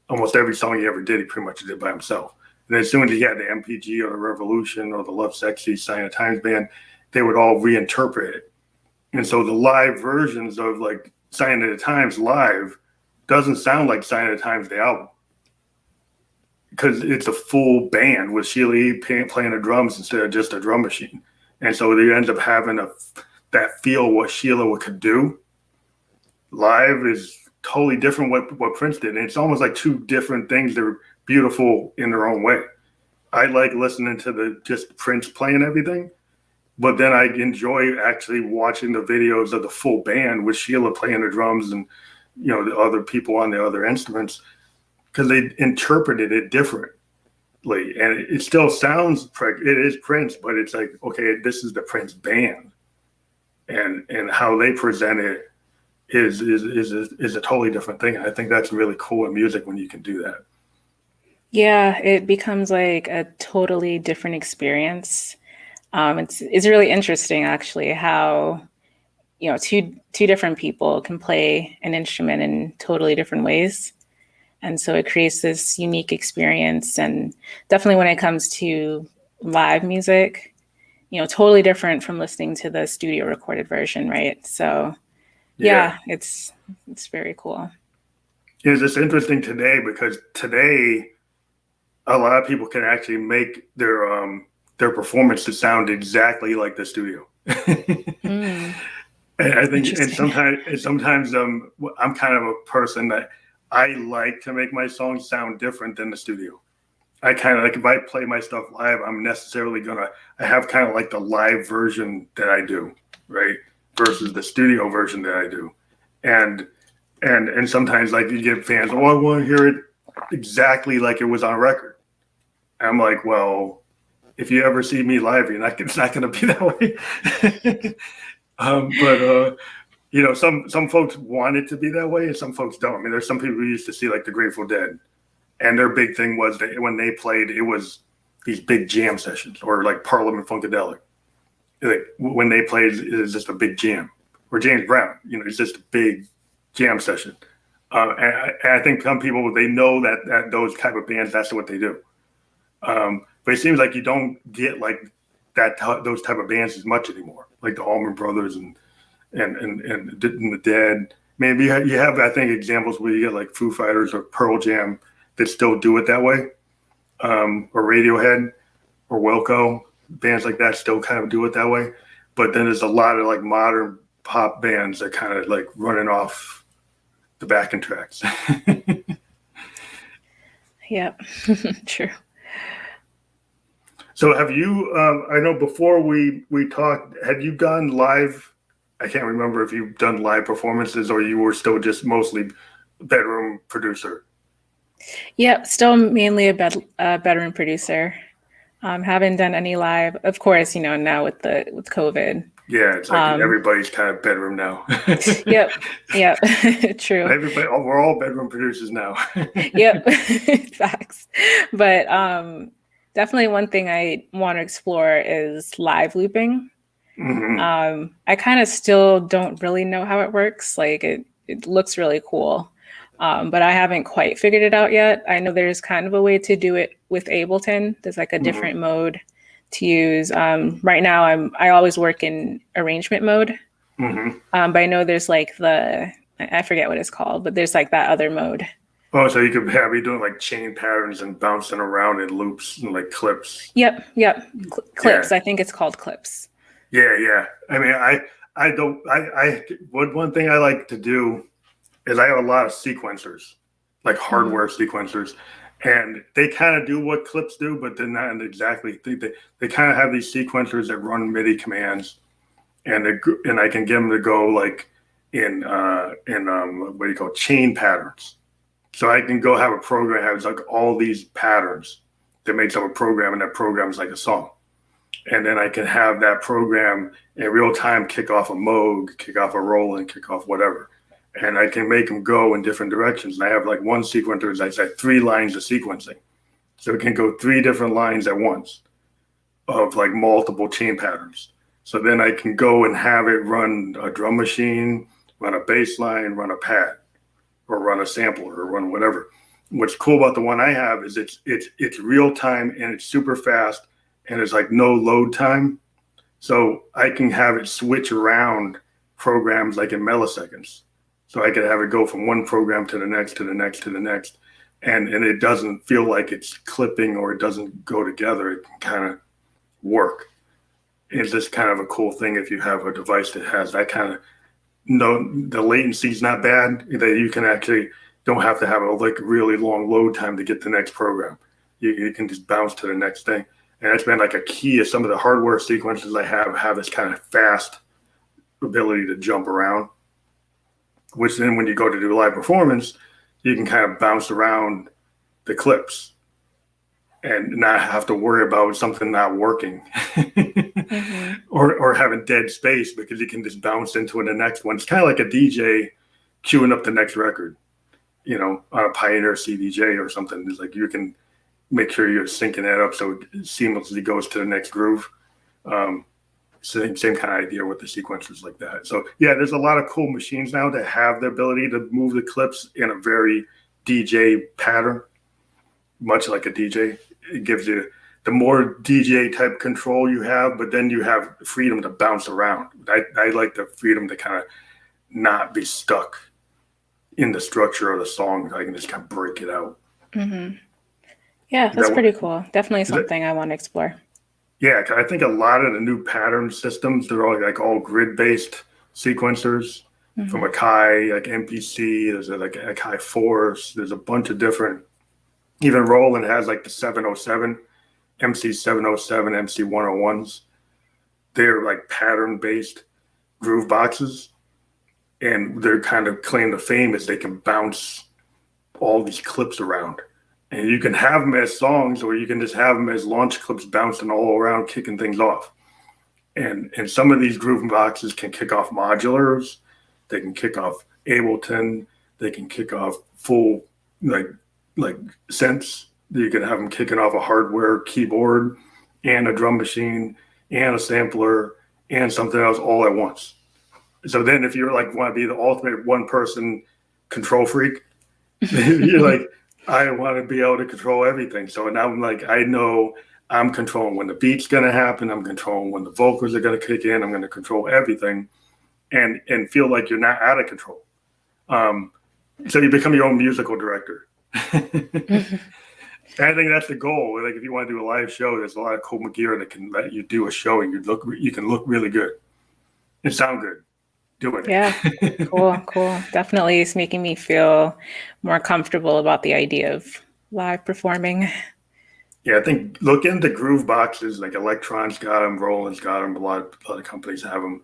Almost every song he ever did, he pretty much did by himself. And as soon as he had the MPG or the Revolution or the Love Sexy Sign of Times band, they would all reinterpret it. And so the live versions of like Sign of the Times live doesn't sound like Sign of the Times, the album. Because it's a full band with Sheila E. playing the drums instead of just a drum machine. And so they end up having that feel what Sheila could do. Live is totally different what Prince did. And it's almost like two different things that are beautiful in their own way. I like listening to the just Prince playing everything, but then I enjoy actually watching the videos of the full band with Sheila playing the drums and the other people on the other instruments, because they interpreted it differently. And it still sounds, it is Prince, but it's like, okay, this is the Prince band. And how they present it is a totally different thing. I think that's really cool in music when you can do that. Yeah, it becomes like a totally different experience. It's really interesting actually how two different people can play an instrument in totally different ways. And so it creates this unique experience. And definitely when it comes to live music, totally different from listening to the studio recorded version, right? So Yeah. yeah, it's very cool. It's just interesting today because today a lot of people can actually make their performance to sound exactly like the studio. Mm, And I think, and interesting. sometimes I'm kind of a person that I like to make my songs sound different than the studio. I kind of like, if I play my stuff live, I'm necessarily I have kind of like the live version that I do, right? Versus the studio version that I do. And sometimes like you get fans, oh, I want to hear it exactly like it was on record. And I'm like, well, if you ever see me live, it's not going to be that way. But some folks want it to be that way, and some folks don't. I mean, there's some people who used to see like the Grateful Dead, and their big thing was that when they played, it was these big jam sessions, or like Parliament Funkadelic. Like when they played, it was just a big jam. Or James Brown, it's just a big jam session. And I think some people, they know that those type of bands, that's what they do. But it seems like you don't get like those type of bands as much anymore, like the Allman Brothers and the Dead. Maybe you have I think examples where you get like Foo Fighters or Pearl Jam that still do it that way, or Radiohead or Wilco, bands like that still kind of do it that way. But then there's a lot of like modern pop bands that kind of like running off the backing tracks. Yeah, true. So have you? I know before we talked, have you done live? I can't remember if you've done live performances or you were still just mostly bedroom producer. Yep, still mainly a bedroom producer. Haven't done any live, of course. Now with COVID. Yeah, it's like everybody's kind of bedroom now. Yep, yep, true. We're all bedroom producers now. Yep, facts. But definitely one thing I want to explore is live looping. Mm-hmm. I kind of still don't really know how it works. Like it it looks really cool. But I haven't quite figured it out yet. I know there's kind of a way to do it with Ableton. There's like a different mode to use. Right now, I always work in arrangement mode, but I know there's like I forget what it's called, but there's like that other mode. Oh, so you could have you doing like chain patterns and bouncing around in loops and like clips. Yep. Clips. Yeah. I think it's called clips. Yeah. I mean, I don't, one thing I like to do is I have a lot of sequencers, like hardware sequencers, and they kind of do what clips do, but they're not exactly. They kind of have these sequencers that run MIDI commands, and I can get them to go like in what do you call chain patterns. So I can go have a program that has like all these patterns that makes up a program, and that program is like a song. And then I can have that program in real time kick off a Moog, kick off a Roland, kick off whatever. And I can make them go in different directions. And I have like one sequencer that's like 3 lines of sequencing. So it can go 3 different lines at once of like multiple chain patterns. So then I can go and have it run a drum machine, run a bass line, run a pad, or run a sampler, or run whatever. What's cool about the one I have is it's real time and it's super fast and there's like no load time. So I can have it switch around programs like in milliseconds. So I could have it go from one program to the next, to the next, to the next. And it doesn't feel like it's clipping or it doesn't go together. It can kind of work. It's just kind of a cool thing if you have a device that has that kind of, the latency is not bad, that you can actually don't have to have a like really long load time to get the next program. You can just bounce to the next thing. And that's been like a key of some of the hardware sequences I have this kind of fast ability to jump around, which then when you go to do live performance, you can kind of bounce around the clips and not have to worry about something not working or having dead space, because you can just bounce into the next one. It's kind of like a DJ queuing up the next record, on a Pioneer CDJ or something. It's like you can make sure you're syncing that up so it seamlessly goes to the next groove. Same kind of idea with the sequencers like that. So yeah, there's a lot of cool machines now that have the ability to move the clips in a very DJ pattern, much like a DJ. It gives you the more DJ type control you have, but then you have freedom to bounce around. I like the freedom to kind of not be stuck in the structure of the song. I can just kind of break it out. Yeah, that's pretty cool. Definitely something I want to explore. Yeah, I think a lot of the new pattern systems, they're all grid-based sequencers from Akai, like MPC, there's like Akai Force, there's a bunch of different, even Roland has like the 707, MC 707, MC 101s. They're like pattern-based groove boxes, and their kind of claim to fame is they can bounce all these clips around. And you can have them as songs, or you can just have them as launch clips bouncing all around, kicking things off. And some of these groove boxes can kick off modulars. They can kick off Ableton. They can kick off full like synths. You can have them kicking off a hardware keyboard and a drum machine and a sampler and something else all at once. So then if you're like want to be the ultimate one person control freak, you're like, I want to be able to control everything. So now I'm like, I know I'm controlling when the beat's going to happen. I'm controlling when the vocals are going to kick in. I'm going to control everything and feel like you're not out of control. So you become your own musical director. I think that's the goal. Like if you want to do a live show, there's a lot of cool gear that can let you do a show and you can look really good and sound good doing it. Yeah, cool. Definitely it's making me feel more comfortable about the idea of live performing. Yeah, I think look into groove boxes, like Electron's got them, Roland's got them, a lot of companies have them.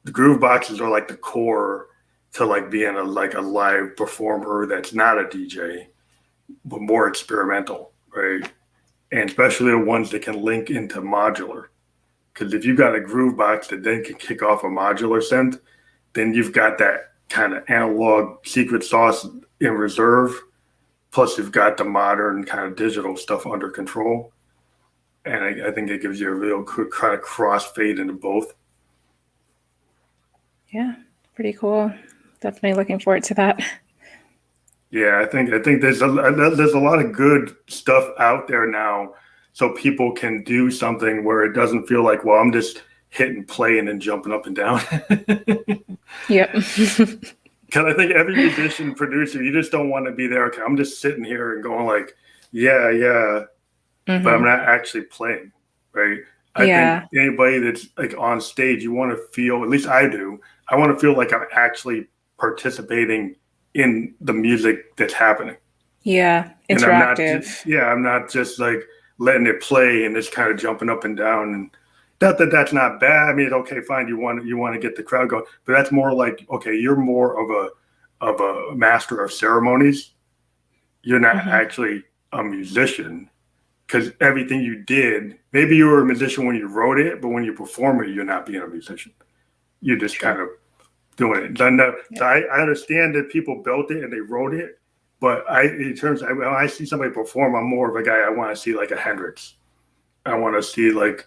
The groove boxes are like the core to like being a live performer that's not a DJ, but more experimental, right? And especially the ones that can link into modular. Because if you've got a groove box that then can kick off a modular synth, then you've got that kind of analog secret sauce in reserve. Plus, you've got the modern kind of digital stuff under control. And I think it gives you a real quick kind of crossfade into both. Yeah, pretty cool. Definitely looking forward to that. Yeah, I think there's a lot of good stuff out there now, so people can do something where it doesn't feel like, well, I'm just hitting play and then jumping up and down. Yep. Because I think every musician producer, you just don't want to be there. Okay, I'm just sitting here and going like, yeah, yeah, but I'm Hmm. not actually playing, right? I think Yeah. anybody that's like on stage, you want to feel, at least I do, I want to feel like I'm actually participating in the music that's happening. Yeah. And I'm not, Interactive. yeah, I'm not just like letting it play and just kind of jumping up and down. And not that that's not bad. I mean, okay, fine. You want to get the crowd going, but that's more like, okay, you're more of a master of ceremonies. You're not Hmm. actually a musician because everything you did, maybe you were a musician when you wrote it, but when you perform it, you're not being a musician. You're just True. kind of doing it. So Yeah. so I understand that people built it and they wrote it, but in terms of, when I see somebody perform, I'm more of a guy. I want to see like a Hendrix. I want to see like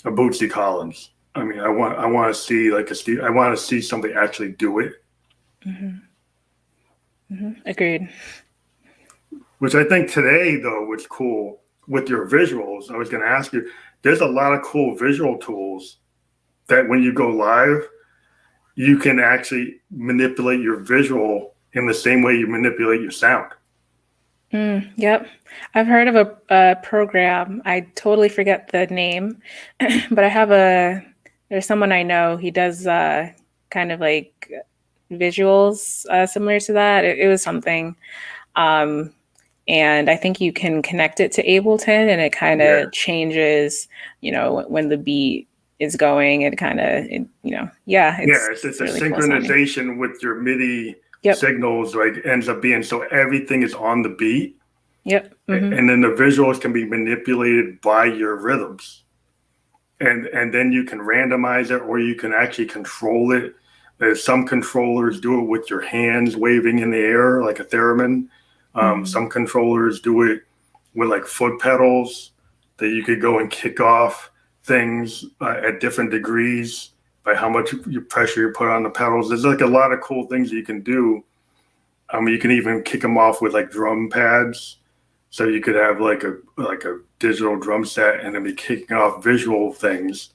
a Bootsy Collins. I mean, I want to see like a Steve. I want to see somebody actually do it, Hmm. Hmm. Agreed. which I think today though, what's cool with your visuals. I was going to ask you. There's a lot of cool visual tools that when you go live, you can actually manipulate your visual in the same way you manipulate your sound. Yep. I've heard of a program. I totally forget the name, but there's someone I know. He does kind of like visuals similar to that. It was something. Um, and I think you can connect it to Ableton and it kind Yeah. of changes, when the beat is going. It kind of, yeah, Yeah, it's it's a really cool sounding. synchronization with your MIDI Yep. signals, like ends up being so everything is on the beat, Yep. Hmm. and then the visuals can be manipulated by your rhythms, and then you can randomize it, or you can actually control it. There's some controllers do it with your hands waving in the air like a theremin. Hmm. Some controllers do it with like foot pedals that you could go and kick off things at different degrees by how much pressure you put on the pedals. There's like a lot of cool things you can do. You can even kick them off with like drum pads. So you could have like a digital drum set and then be kicking off visual things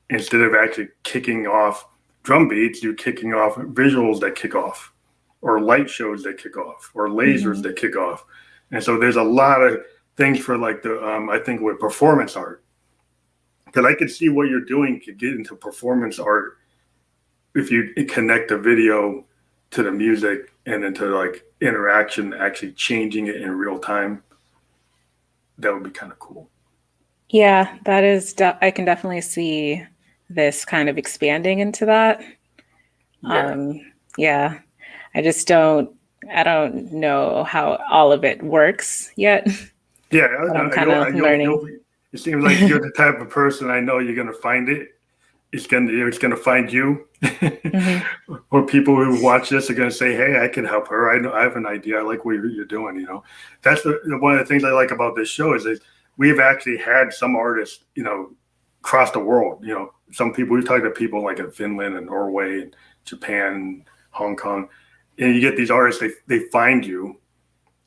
instead of actually kicking off drum beats. You're kicking off visuals that kick off, or light shows that kick off, or lasers Hmm. that kick off. And so there's a lot of things for like I think with performance art, because I could see what you're doing could get into performance art if you connect the video to the music and into like interaction, actually changing it in real time. That would be kind of cool. Yeah, I can definitely see this kind of expanding into that. Yeah. Um, yeah, I don't know how all of it works yet, Yeah, but I'm kind of learning. it seems like you're the type of person I know you're gonna find it. It's gonna find you. Hmm. Or people who watch this are gonna say, "Hey, I can help her. I know I have an idea. I like what you're doing." That's one of the things I like about this show is that we've actually had some artists, across the world. Some people we've talked to people like in Finland and Norway and Japan, and Hong Kong, and you get these artists. They find you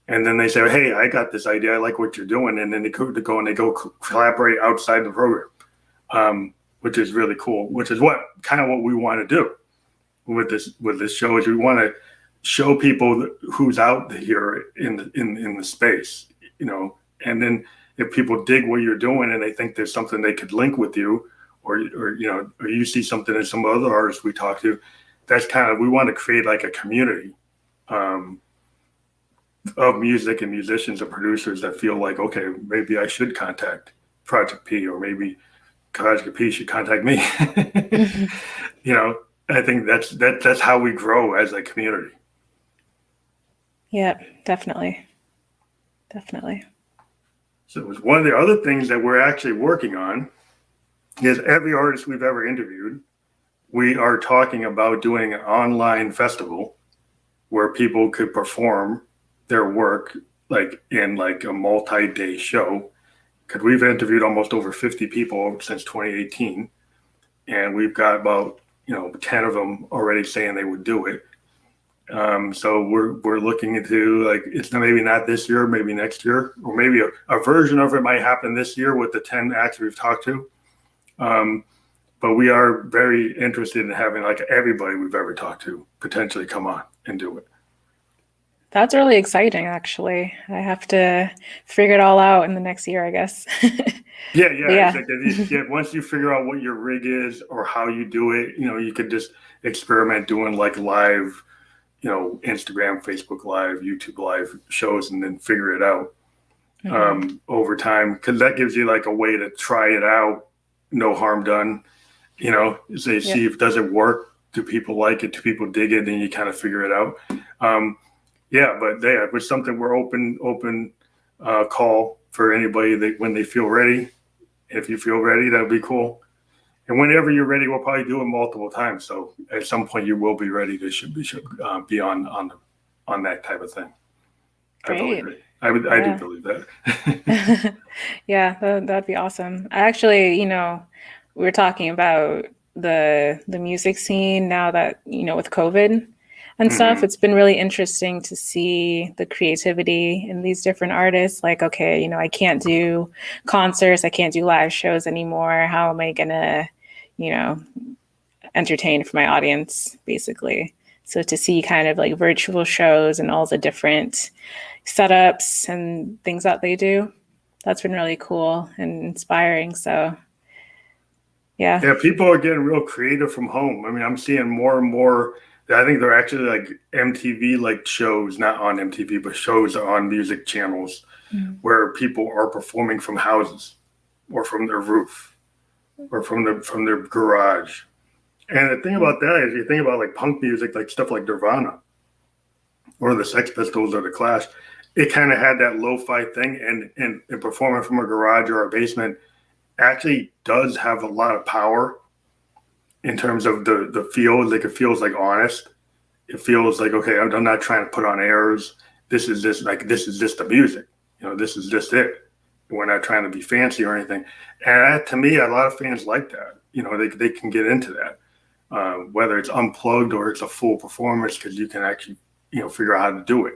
and then they say, "Hey, I got this idea. I like what you're doing," and then they go collaborate outside the program, which is really cool. Which is what we want to do with this show is we want to show people who's out here in the space, and then if people dig what you're doing and they think there's something they could link with you, or you see something in some other artists we talk to, that's kind of we want to create like a community. Um, of music and musicians and producers that feel like, okay, maybe I should contact Project P, or maybe Project P should contact me. you know, I think that's how we grow as a community. Yeah, definitely. Definitely. So it was one of the other things that we're actually working on is every artist we've ever interviewed, we are talking about doing an online festival where people could perform their work like in like a multi-day show, because we've interviewed almost over 50 people since 2018, and we've got about 10 of them already saying they would do it. So we're looking into, like, it's maybe not this year, maybe next year, or maybe a version of it might happen this year with the 10 acts we've talked to. But we are very interested in having like everybody we've ever talked to potentially come on and do it. That's really exciting, actually. I have to figure it all out in the next year, I guess. Yeah, Yeah. exactly. Yeah, once you figure out what your rig is or how you do it, you could just experiment doing like live, Instagram, Facebook Live, YouTube Live shows, and then figure it out over time, because that gives you like a way to try it out, no harm done. Say, see if does it work. Do people like it? Do people dig it? Then you kind of figure it out. But it was something we're open call for anybody that when they feel ready. If you feel ready, that'd be cool. And whenever you're ready, we'll probably do it multiple times. So at some point, you will be ready to be on that type of thing. Great. I do believe that. Yeah, that'd be awesome. I actually, we were talking about the music scene now that, with COVID and stuff, it's been really interesting to see the creativity in these different artists. Like, okay, I can't do concerts, I can't do live shows anymore. How am I gonna, entertain for my audience, basically? So to see kind of like virtual shows and all the different setups and things that they do, that's been really cool and inspiring. So yeah, people are getting real creative from home. I mean, I'm seeing more and more. I think they're actually like MTV like shows, not on MTV, but shows on music channels where people are performing from houses or from their roof or from their garage. And the thing about that is, you think about like punk music, like stuff like Nirvana or the Sex Pistols or the Clash, it kind of had that lo-fi thing, and performing from a garage or a basement actually does have a lot of power in terms of the feel. Like, it feels like honest. It feels like, okay, I'm not trying to put on airs. This is just the music. This is just it. We're not trying to be fancy or anything. And that, to me, a lot of fans like that. They can get into that. Whether it's unplugged or it's a full performance, because you can actually, figure out how to do it.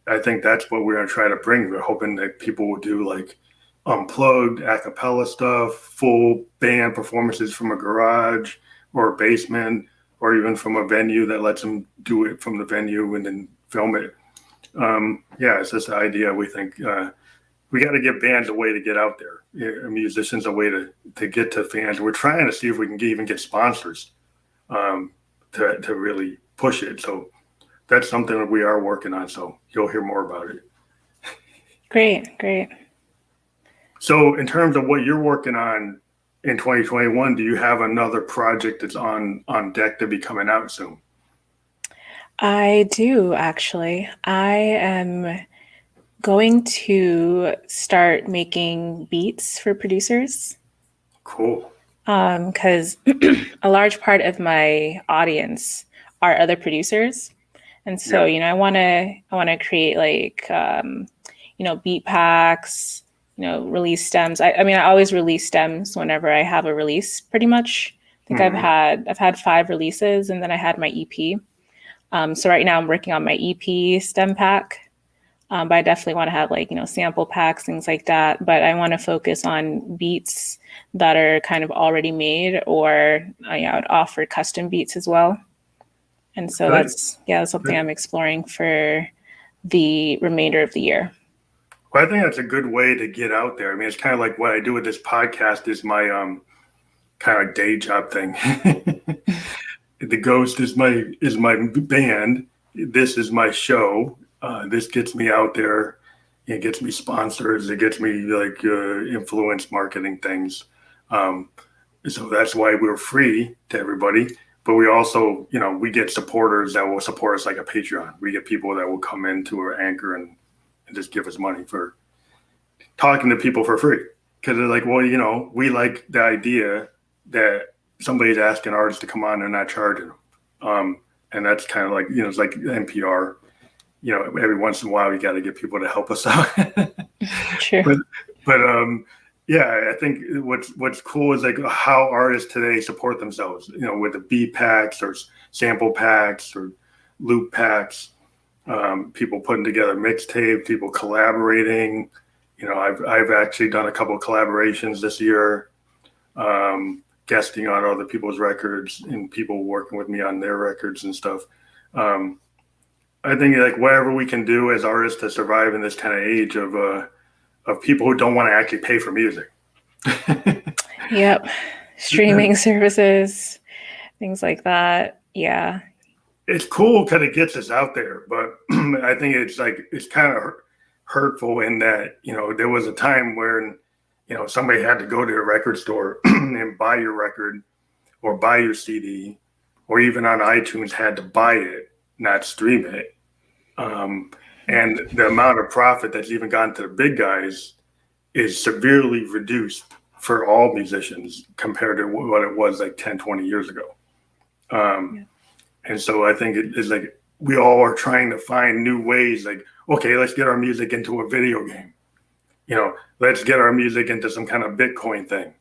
I think that's what we're going to try to bring. We're hoping that people will do like unplugged a cappella stuff, full band performances from a garage or a basement, or even from a venue that lets them do it from the venue and then film it. It's just the idea. We think we got to give bands a way to get out there, musicians a way to get to fans. We're trying to see if we can even get sponsors to really push it. So that's something that we are working on. So you'll hear more about it. Great. So in terms of what you're working on in 2021, do you have another project that's on deck to be coming out soon? I do, actually. I am going to start making beats for producers. Cool. Because a large part of my audience are other producers. And so, I want to create like, beat packs, release stems. I mean, I always release stems whenever I have a release, pretty much. I think I've had 5 releases, and then I had my EP. So right now I'm working on my EP stem pack. But I definitely want to have like, sample packs, things like that. But I want to focus on beats that are kind of already made, or I would offer custom beats as well. And so that's something I'm exploring for the remainder of the year. Well, I think that's a good way to get out there. I mean, it's kind of like what I do with this podcast is my kind of day job thing. The Ghost is my band. This is my show. This gets me out there. It gets me sponsors. It gets me like influence marketing things. So that's why we're free to everybody. But we also, we get supporters that will support us like a Patreon. We get people that will come into our Anchor and just give us money for talking to people for free. Because they're like, well, we like the idea that somebody's asking artists to come on and not charging them. And that's kind of like, it's like NPR. Every once in a while, we got to get people to help us out. Sure. But I think what's cool is like how artists today support themselves, with the beat packs or sample packs or loop packs, people putting together mixtape, people collaborating. I've actually done a couple of collaborations this year, guesting on other people's records and people working with me on their records and stuff. I think like whatever we can do as artists to survive in this kind of age of people who don't want to actually pay for music. Yep. Streaming services, things like that. Yeah. It's cool because it gets us out there, but I think it's kind of hurtful in that, there was a time where, somebody had to go to the record store and buy your record or buy your CD, or even on iTunes had to buy it, not stream it. And the amount of profit that's even gone to the big guys is severely reduced for all musicians compared to what it was like 10, 20 years ago. And so I think it is like we all are trying to find new ways, like, okay, let's get our music into a video game. Let's get our music into some kind of Bitcoin thing.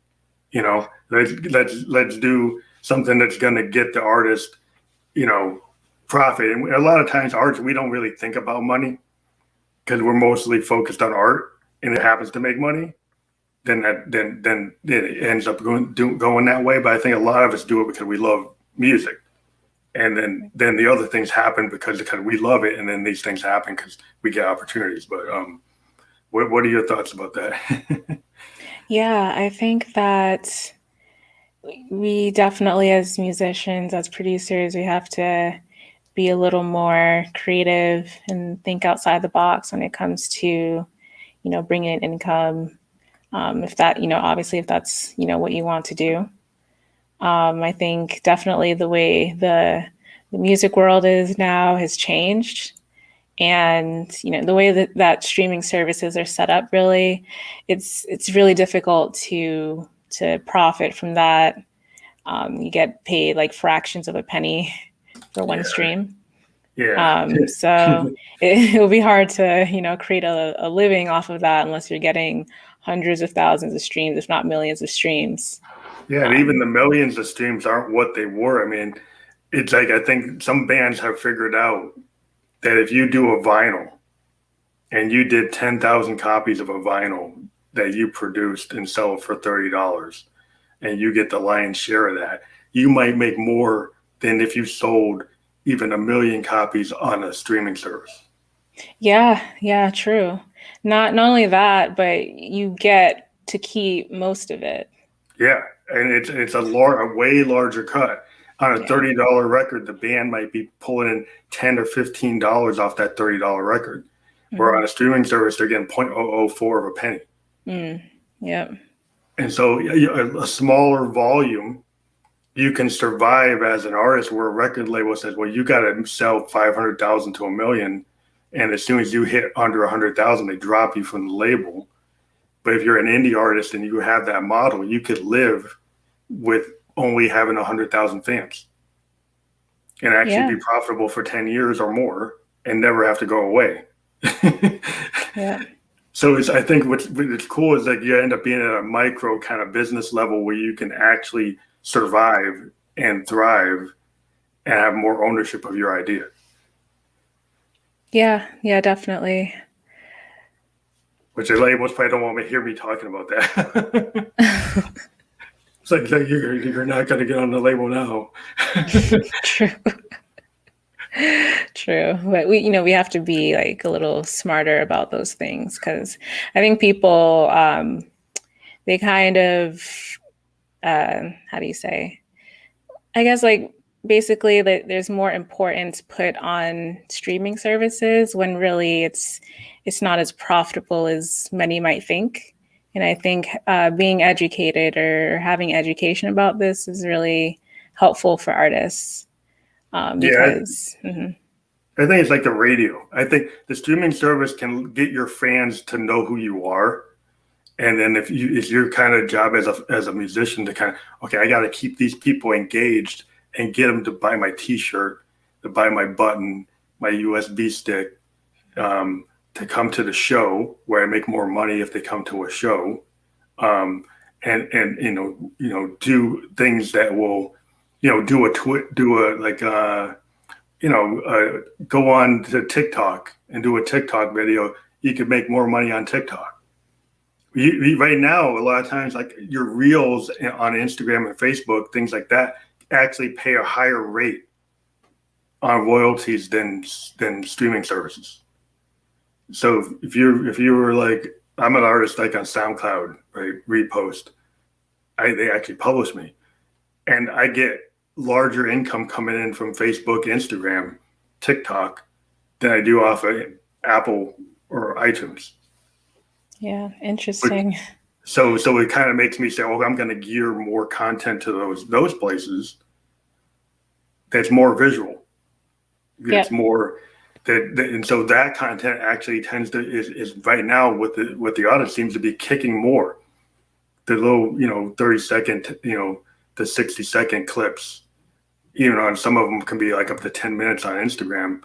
Let's do something that's going to get the artist, profit. And a lot of times artists, we don't really think about money because we're mostly focused on art, and it happens to make money. Then it ends up going that way. But I think a lot of us do it because we love music. And then the other things happen because we love it, and then these things happen because we get opportunities. But what are your thoughts about that? Yeah, I think that we definitely, as musicians, as producers, we have to be a little more creative and think outside the box when it comes to, bringing in income. If that, obviously, if that's, what you want to do. I think definitely the way the music world is now has changed. And, the way that streaming services are set up, really, it's really difficult to profit from that. You get paid like fractions of a penny for one stream. Yeah. So it will be hard to, create a living off of that unless you're getting hundreds of thousands of streams, if not millions of streams. Yeah, and even the millions of streams aren't what they were. I mean, it's like I think some bands have figured out that if you do a vinyl and you did 10,000 copies of a vinyl that you produced and sell it for $30 and you get the lion's share of that, you might make more than if you sold even 1 million copies on a streaming service. Yeah, true. Not only that, but you get to keep most of it. Yeah, and it's a way larger cut. On a $30 record, the band might be pulling in $10 or $15 off that $30 record. Where on a streaming service, they're getting 0.004 of a penny. Yep. And so a smaller volume, you can survive as an artist where a record label says, well, you got to sell 500,000 to 1 million. And as soon as you hit under 100,000, they drop you from the label. But if you're an indie artist and you have that model, you could live with only having 100,000 fans and actually be profitable for 10 years or more and never have to go away. Yeah. So I think what's cool is that you end up being at a micro kind of business level where you can actually survive and thrive and have more ownership of your idea. Yeah, definitely. Which the labels probably don't want to hear me talking about that. It's like you're not going to get on the label now. True. But we have to be like a little smarter about those things because I think people, they kind of, how do you say? I guess like basically that there's more importance put on streaming services when really it's not as profitable as many might think. And I think being educated or having education about this is really helpful for artists. Because I think it's like the radio. I think the streaming service can get your fans to know who you are. And then if it's your kind of job as a musician to kind of, okay, I got to keep these people engaged and get them to buy my T-shirt, to buy my button, my USB stick, to come to the show where I make more money if they come to a show, and do things that will, do go on to TikTok and do a TikTok video, you could make more money on TikTok. Right now, a lot of times, like your reels on Instagram and Facebook, things like that, actually pay a higher rate on royalties than streaming services. So if you were like, I'm an artist like on SoundCloud, right? Repost, they actually publish me, and I get larger income coming in from Facebook, Instagram, TikTok than I do off of Apple or iTunes. Yeah, interesting. So it kind of makes me say, well, I'm going to gear more content to those places. That's more visual. It's more and so that content actually tends to is right now with the audience seems to be kicking more. The little 30-second the 60-second clips, on some of them can be like up to 10 minutes on Instagram.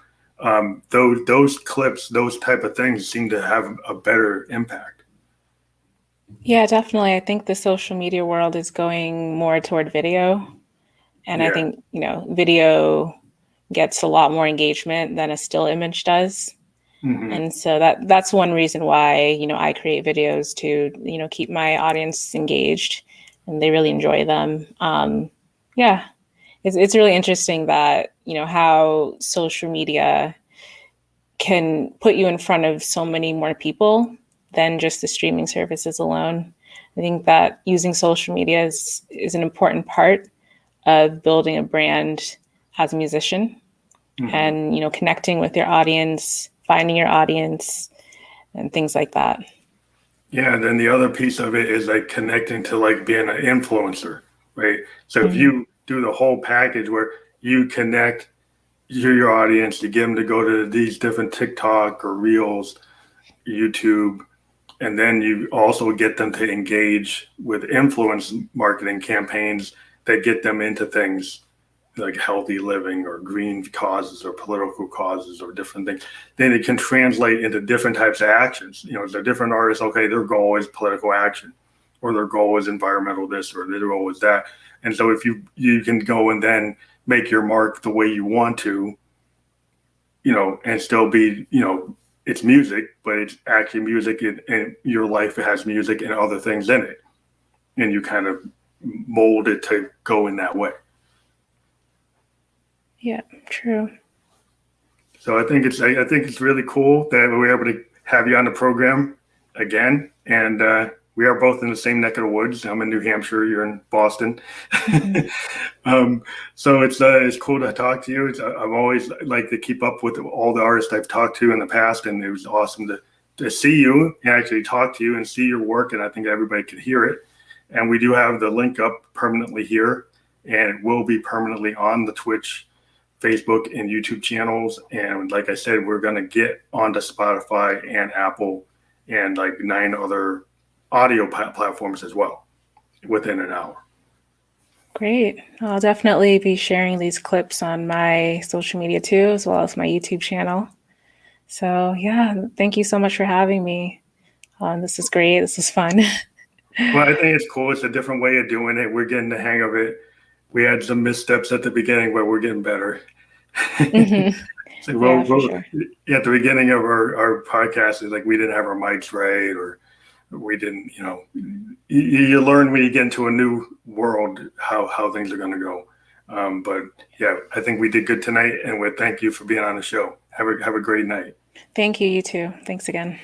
Those clips, those type of things seem to have a better impact. Yeah, definitely. I think the social media world is going more toward video. And I think, video gets a lot more engagement than a still image does. Mm-hmm. And so that's one reason why, I create videos to, keep my audience engaged and they really enjoy them. Yeah, it's really interesting that, how social media can put you in front of so many more people than just the streaming services alone. I think that using social media is an important part of building a brand as a musician. Mm-hmm. And, connecting with your audience, finding your audience and things like that. Yeah. And then the other piece of it is like connecting to like being an influencer, right? So if you do the whole package where you connect your audience, you get them to go to these different TikTok or Reels, YouTube, and then you also get them to engage with influence marketing campaigns that get them into things like healthy living or green causes or political causes or different things, then it can translate into different types of actions. The different artists, okay, their goal is political action, or their goal is environmental this, or their goal is that. And so if you can go and then make your mark the way you want to, and still be, it's music, but it's actually music, and your life has music and other things in it. And you kind of mold it to go in that way. Yeah, true. So I think it's really cool that we were able to have you on the program again. And we are both in the same neck of the woods. I'm in New Hampshire. You're in Boston. Mm-hmm. So it's cool to talk to you. I've always liked to keep up with all the artists I've talked to in the past, and it was awesome to see you and actually talk to you and see your work. And I think everybody could hear it. And we do have the link up permanently here, and it will be permanently on the Twitch, Facebook, and YouTube channels. And like I said, we're going to get onto Spotify and Apple and like 9 other audio platforms as well within an hour. Great. I'll definitely be sharing these clips on my social media too, as well as my YouTube channel. So yeah, thank you so much for having me. This is great. This is fun. Well, I think it's cool. It's a different way of doing it. We're getting the hang of it. We had some missteps at the beginning, but we're getting better. Mm-hmm. Sure. At the beginning of our podcast, it's like we didn't have our mics right, or we didn't, you learn when you get into a new world how things are going to go. But yeah, I think we did good tonight, and we thank you for being on the show. Have a great night. Thank you. You too. Thanks again.